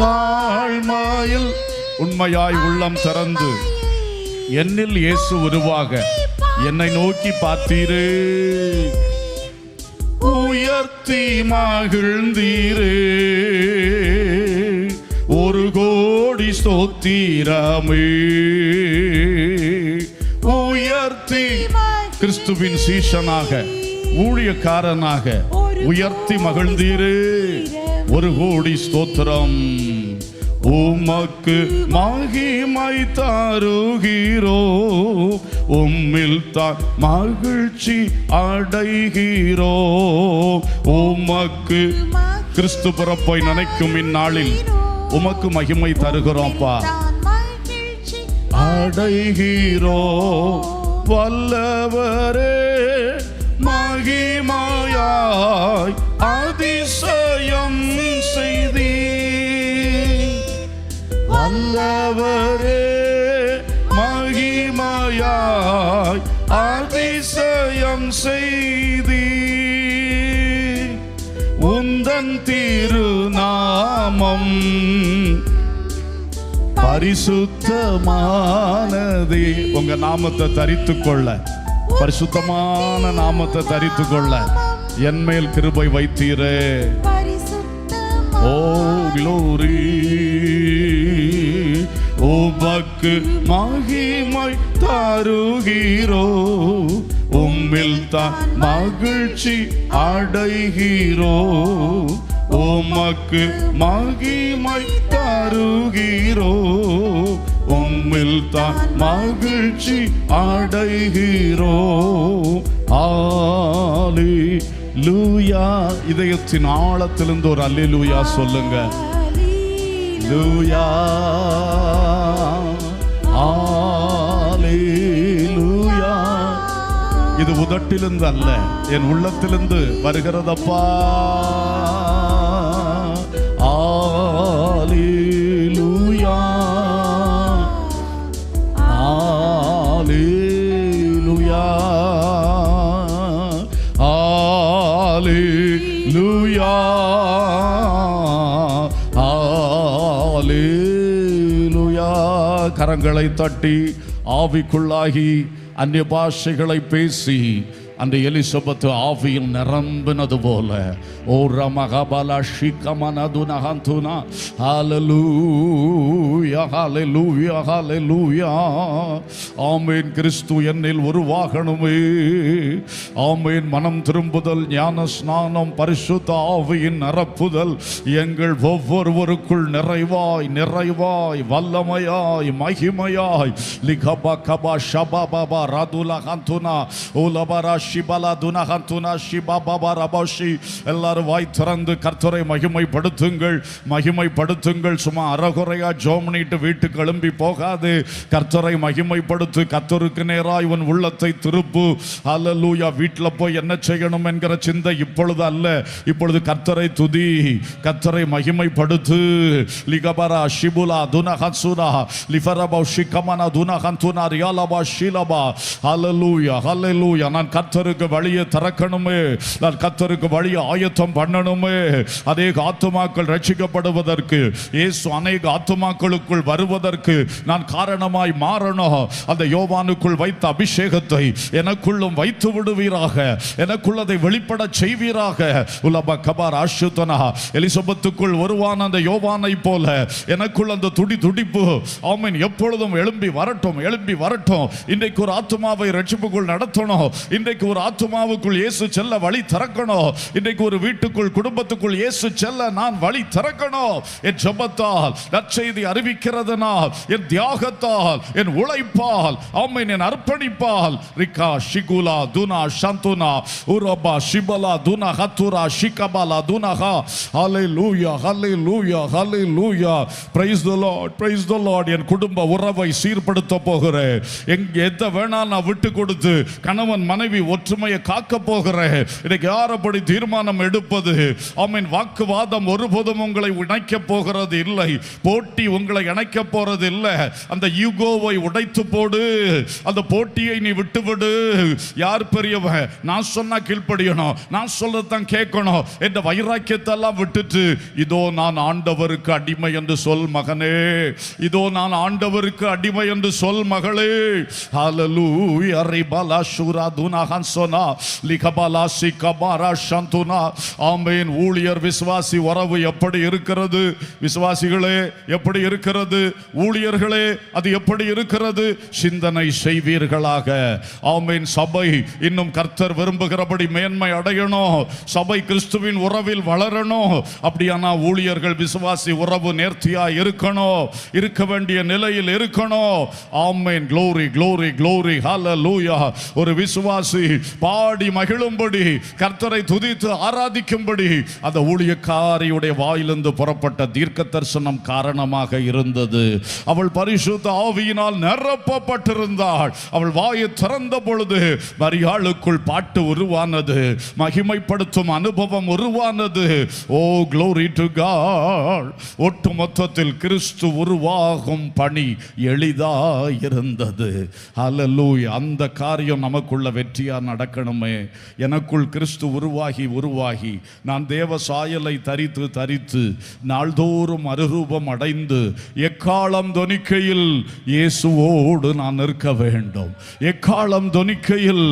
தாழ்மையில் உண்மையாய் உள்ளம் திறந்து என்னில் இயேசு உருவாக என்னை நோக்கி பார்த்தீரே, உயர்த்தி மகிழ்ந்தீரே, ஒரு கோடி ஸ்தோத்திரமே. உயர்த்தி கிறிஸ்துவின் சீஷனாக ஊழியக்காரனாக உயர்த்தி மகிழ்ந்தீரே, ஒரு கோடி ஸ்தோத்திரம். உமக்கு மகிமை தருகிறோம், உம்மில் தான் மகிழ்ச்சி அடைகிறோம். உமக்கு கிறிஸ்து பிறப்பை நினைக்கும் இந்நாளில் உமக்கு மகிமை தருகிறோம்ப்பா, அடைகிறோம். வல்லவரே மகிமையாய் அதிசயம் செய்தி, வல்லவரே மகிமையாய் அதிசயம் செய்தி, உந்தன் திருநாமம் பரிசுத்தமானதே. உங்க நாமத்தை தரித்துக் கொள்ள, பரிசுத்தமான நாமத்தை தரித்துக் கொள்ள என் மேல் கிருபை வைத்தீரே. ஓ க்ளோரி, உமக்கு மகிமை தருகிறோ, உம்மில் தான் மகிழ்ச்சி அடைகிறோ, உமக்கு மகிமை தருகிறோ, உம்மில் தான் மகிழ்ச்சி அடைகிறோ. அல்லேலூயா. இதயத்தின் ஆழத்திலிருந்து ஒரு அல்லேலூயா சொல்லுங்க. லூயா அல்லேலூயா. இது உதட்டிலிருந்து அல்ல, என் உள்ளத்திலிருந்து வருகிறதப்பா. அல்லேலூயா அல்லேலூயா அல்லேலூயா அல்லேலூயா. கரங்களை தட்டி ஆவிக்குள்ளாகி அந்நிய பாஷைகளை பேசி அந்த எலிசபெத் ஆவியில் நிரம்பினது போல ஓ ரமகபல ஷிகமனதுனஹந்துனா. ஹல்லேலூயா ஹல்லேலூயா ஹல்லேலூயா. ஆமென். கிறிஸ்து என்னில் உருவாகணுமே. ஆமென். மனம் திரும்புதல், ஞான ஸ்நானம், பரிசுத்த ஆவியின் நிரப்புதல் எங்கள் ஒவ்வொருவருக்குள் நிறைவாய் நிறைவாய் வல்லமையாய் மகிமையாய் லிகபா கபா ஷபாபா ரதுலஹந்துனா ஓலபரா ஷிபலா துனஹந்துனா ஷிபாபா ரபஷி. எல்லாரும் வாய் திறந்து கர்த்தரை மகிமைப்படுத்துங்கள், மகிமைப்படுத்துங்கள். சும்மா அறகுறையா ஜெபம் பண்ணிட்டு வீட்டுக்கு எழும்பி போகாது. கர்த்தரை மகிமைப்படுத்து. கர்த்தருக்கு நேராய் உன் உள்ளத்தை திருப்பு. ஹல்லேலூயா. வீட்டில் போய் என்ன செய்யணும் என்கிற சிந்தை இப்பொழுது அல்ல. இப்பொழுது கர்த்தரை துதி, கர்த்தரை மகிமைப்படுத்து. லிகபரா ஷிபுலா துனஹன்சுனா லிஃபரபா ஷிகமனா துனஹந்துனா ரியாலபா ஷிலபா. ஹல்லேலூயா ஹல்லேலூயா. நான் கர்த்தருக்கு வழியை திறக்கணுமே, நான் கர்த்தருக்கு வழியை ஆயத்தம் பண்ணணுமே. அநேக ஆத்துமாக்கள் ரட்சிக்கப்படுவதற்கு, இயேசு அநேக ஆத்துமாக்களுக்குள் வருவதற்கு நான் காரணமாய் மாறணும். அந்த யோவானுக்குள் வைத்த அபிஷேகத்தை எனக்குள்ளும் வைத்து விடுவீராக, எனக்குள்ளதை வெளிப்பட செய்வீராக. உலப கபார் ஆஷுத்தனா. எலிசபெத்துக்குள் வருவான அந்த யோவானை போல எனக்குள் அந்த துடிப்பு ஆமென் எப்பொழுதும் எழும்பி வரட்டும், எழும்பி வரட்டும். இன்றைக்கு ஒரு ஆத்துமாவை ரட்சிப்புக்குள் நடத்தணும். இன்றைக்கு இன்றைக்கு ஒரு ஆத்துமாவுக்குள் இயேசு செல்ல வழி திறக்கணும். இன்றைக்கு ஒரு வீட்டுக்குள் குடும்பத்துக்குள் இயேசு செல்ல நான் வழி திறக்கணும். என் ஜெபத்தால் நற்செய்தி அறிவிக்கிறதுனால், என் தியாகத்தால், என் உழைப்பால், ஆமென், என் அர்ப்பணிப்பால், ரிகா ஷிகுலா துனா சந்துனா உரபா ஷிபலா துனா ஹத்துரா ஷிகபலா துனஹா. Hallelujah, hallelujah, hallelujah. Praise the Lord, praise the Lord. என் குடும்ப உறவை சீர்படுத்த போகிறேன். எந்த வேணா நான் விட்டு கொடுத்து கணவன் மனைவி ஒற்றுமையை காக்க போகிறேன். இன்னைக்கு யாரப்படி தீர்மானம் எடுப்பது? ஆமென். வாக்குவாதம் ஒருபோதும் உங்களை இணைக்க போகிறது இல்லை. போட்டி உங்களை இணைக்க போறது இல்லை. அந்த ஈகோவை உடைத்து போடு. அந்த போட்டியை நீ விட்டுவிடு. யார் பெரியவன்? நான் சொன்னா கீழ்ப்படியணும், நான் சொல்லத்தான் கேட்கணும் என்ற வைராக்கியத்தெல்லாம் விட்டுட்டு, இதோ நான் ஆண்டவருக்கு அடிமை என்று சொல் மகனே. இதோ நான் ஆண்டவருக்கு அடிமை என்று சொல் மகளே. ஹல்லேலூயா. ரிபலா ஷூரா துனா ஹன்சோனா லிகபலா சிகபாரா ஷந்துனா. ஆமென். ஊழியர் விசுவாசி உறவு எப்படி இருக்கிறது? விசுவாசிகளே எப்படி இருக்கிறது? ஊழியர்களே அது எப்படி இருக்கிறது? சிந்தனை செய்வீர்களாக. ஆமென். சபை இன்னும் கர்த்தர் விரும்புகிறபடி மேன்மை அடையணும். சபை கிறிஸ்துவின் உறவில் வளரணும். அப்படியானா ஊழியர்கள் விசுவாசி உறவு நேர்த்தியா இருக்கணும், இருக்க வேண்டிய நிலையில் இருக்கணும். ஆமென். glory glory glory hallelujah. ஒரு விசுவாசி பாடி மகிழும்படி, கர்த்தரை துதித்து ஆராதிக்கும்படி அந்த ஊழியக்காரியுடைய வாயிலிருந்து புறப்பட்ட தீர்க்க தரிசனம் காரணமாக இருந்தது. அவள் பரிசுத்த ஆவியினால் நிரப்பப்பட்டிருந்தாள். அவள் வாயை திறந்த பொழுது மரியாளுக்குள் பாட்டு உருவானது, மகிமைப்படுத்தும் அனுபவம் உருவானது. ஓ glory to God. ஒட்டு மொத்தத்தில் கிறிஸ்து உருவாகும் பணி எளிதாயிருந்தது. ஹல்லேலூயா. அந்த காரியம் நமக்குள்ள வெற்றியா நடக்கணுமே. எனக்குள் கிறிஸ்து உருவாகி உருவாகி நான் தேவ சாயலை தரித்து தரித்து நாள்தோறும் மறுரூபம் அடைந்து எக்காலம் தொனிக்கையில் இயேசுவோடு நான் நிற்க வேண்டும். எக்காலம் தொனிக்கையில்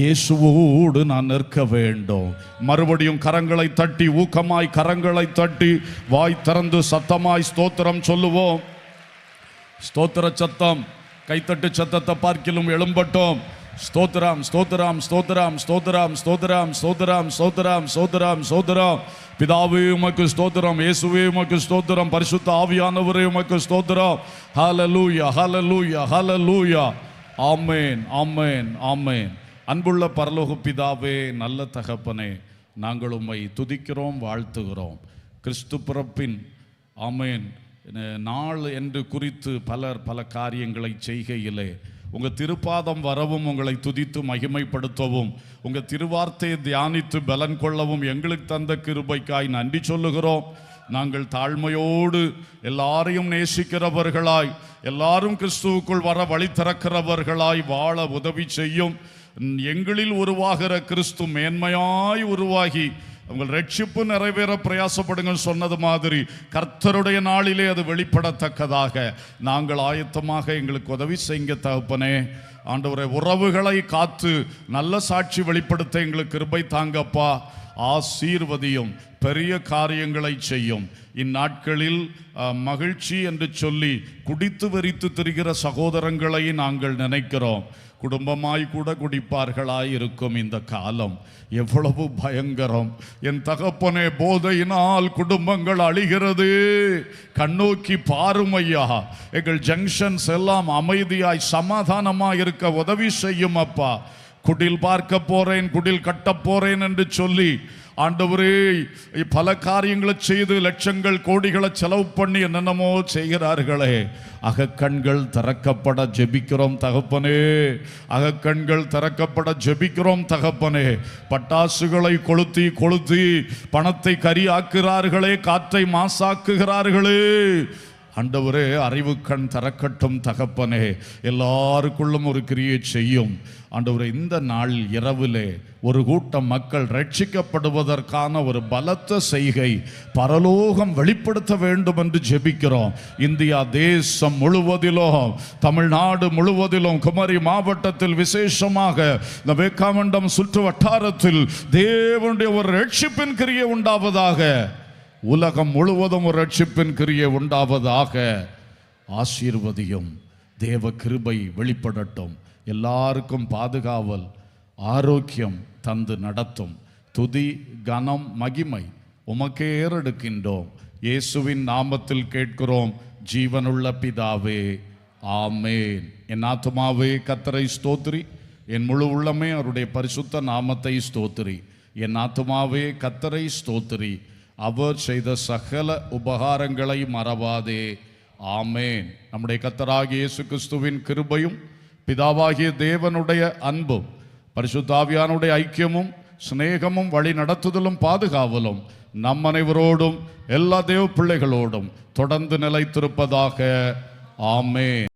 இயேசுவோடு நான் நிற்க வேண்டும். மறுபடியும் கரங்களை தட்டி, ஊக்கமாய் கரங்களை தட்டி, வாய் திறந்து சத்தமாய் ஸ்தோத்திரம் சொல்லுவோம். ஸ்தோத்திர சத்தம் கைத்தட்டு சத்தத்தை பார்க்கிலும் எழும்பட்டோம். ஸ்தோத்திரம், ஸ்தோத்திரம், ஸ்தோத்திரம், ஸ்தோத்திரம், ஸ்தோத்திரம், ஸ்தோத்திரம், ஸ்தோத்திரம், ஸ்தோத்திரம், ஸ்தோத்திரம். பிதாவே உமக்கு ஸ்தோத்திரம், இயேசுவே உமக்கு ஸ்தோத்திரம், பரிசுத்த ஆவியானவரே உமக்கு ஸ்தோத்திரம். ஹல்லேலூயா, ஹல்லேலூயா, ஹல்லேலூயா. ஆமென், ஆமென், ஆமென். அன்புள்ள பரலோக பிதாவே, நல்ல தகப்பனே, நாங்கள் உம்மை துதிக்கிறோம், வாழ்த்துகிறோம். கிறிஸ்து பிறப்பின் ஆமென் நாள் என்று குறித்து பலர் பல காரியங்களை செய்கையிலே உங்கள் திருப்பாதம் வரவும், உங்களை துதித்து மகிமைப்படுத்தவும், உங்கள் திருவார்த்தையை தியானித்து பலன் கொள்ளவும் எங்களுக்கு தந்த கிருபைக்காய் நன்றி சொல்லுகிறோம். நாங்கள் தாழ்மையோடு எல்லாரையும் நேசிக்கிறவர்களாய், எல்லாரும் கிறிஸ்துவுக்குள் வர வழி திறக்கிறவர்களாய் வாழ உதவி செய்யும். எங்களில் உருவாகிற கிறிஸ்து மேன்மையாய் உருவாகி உங்கள் ரட்சிப்பு நிறைவேற பிரயாசப்படுங்க சொன்னது மாதிரி கர்த்தருடைய நாளிலே அது வெளிப்படத்தக்கதாக நாங்கள் ஆயத்தமாக எங்களுக்கு உதவி செய்யுங்க தகப்பனே. ஆண்டவரே, உறவுகளை காத்து நல்ல சாட்சி வெளிப்படுத்த எங்களுக்கு கிருபை தாங்கப்பா. ஆசீர்வதியும், பெரிய காரியங்களை செய்யும். இந்நாட்களில் மகிழ்ச்சி என்று சொல்லி குடித்து வெறித்து திரிகிற சகோதரங்களை நாங்கள் நினைக்கிறோம். குடும்பமாய் கூட குடிப்பார்களாய் இருக்கும் இந்த காலம் எவ்வளவு பயங்கரம். என் தகப்பனே, போதையினால் குடும்பங்கள் அழிகிறது. கண்ணோக்கி பாருமையா. எங்கள் ஜங்ஷன்ஸ் எல்லாம் அமைதியாய் சமாதானமாய் இருக்க உதவி செய்யும் அப்பா. குடில் பார்க்க போறேன், குடில் கட்ட போறேன் என்று சொல்லி ஆண்டவரே பல காரியங்களை செய்து லட்சங்கள் கோடிகளை செலவு பண்ணி என்னென்னமோ செய்கிறார்களே. அகக்கண்கள் திறக்கப்பட ஜெபிக்கிறோம் தகப்பனே. அகக்கண்கள் திறக்கப்பட ஜெபிக்கிறோம் தகப்பனே. பட்டாசுகளை கொளுத்தி கொளுத்தி பணத்தை கரியாக்குகிறார்களே, காற்றை மாசாக்குகிறார்களே. ஆண்டவரே, அறிவு கண் திறக்கட்டும் தகப்பனே. எல்லாருக்குள்ளும் ஒரு கிரியை செய்யும் ஆண்டவரே. இந்த நாள் இரவிலே ஒரு கூட்டம் மக்கள் ரட்சிக்கப்படுவதற்கான ஒரு பலத்த செய்கை பரலோகம் வெளிப்படுத்த வேண்டும் என்று ஜெபிக்கிறோம். இந்தியா தேசம் முழுவதிலும், தமிழ்நாடு முழுவதிலும், குமரி மாவட்டத்தில் விசேஷமாக இந்த வேக்காமண்டம் சுற்று வட்டாரத்தில் தேவனுடைய ஒரு ரட்சிப்பின் கிரியை உண்டாவதாக. உலகம் முழுவதும் ஒரு ரட்சிப்பின் கிரியை உண்டாவதாக. ஆசீர்வதியும். தேவ கிருபை வெளிப்படட்டும். எல்லாருக்கும் பாதுகாவல், ஆரோக்கியம் தந்து நடத்தும். துதி கனம் மகிமை உமக்கே ஏறெடுக்கின்றோம். இயேசுவின் நாமத்தில் கேட்கிறோம் ஜீவனுள்ள பிதாவே, ஆமேன். என் ஆத்துமாவே கர்த்தரை ஸ்தோத்திரி, என் முழு உள்ளமே அவருடைய பரிசுத்த நாமத்தை ஸ்தோத்திரி. என் ஆத்துமாவே கர்த்தரை ஸ்தோத்திரி, அவர் செய்த சகல உபகாரங்களை மறவாதே, ஆமேன். நம்முடைய கர்த்தராகிய இயேசு கிறிஸ்துவின் கிருபையும் பிதாவாகிய தேவனுடைய அன்பும் பரிசுத்த ஆவியானுடைய ஐக்கியமும் சிநேகமும் வழி நடத்துதலும் பாதுகாவலும் நம் அனைவரோடும் எல்லா தேவ பிள்ளைகளோடும் தொடர்ந்து நிலைத்திருப்பதாக, ஆமேன்.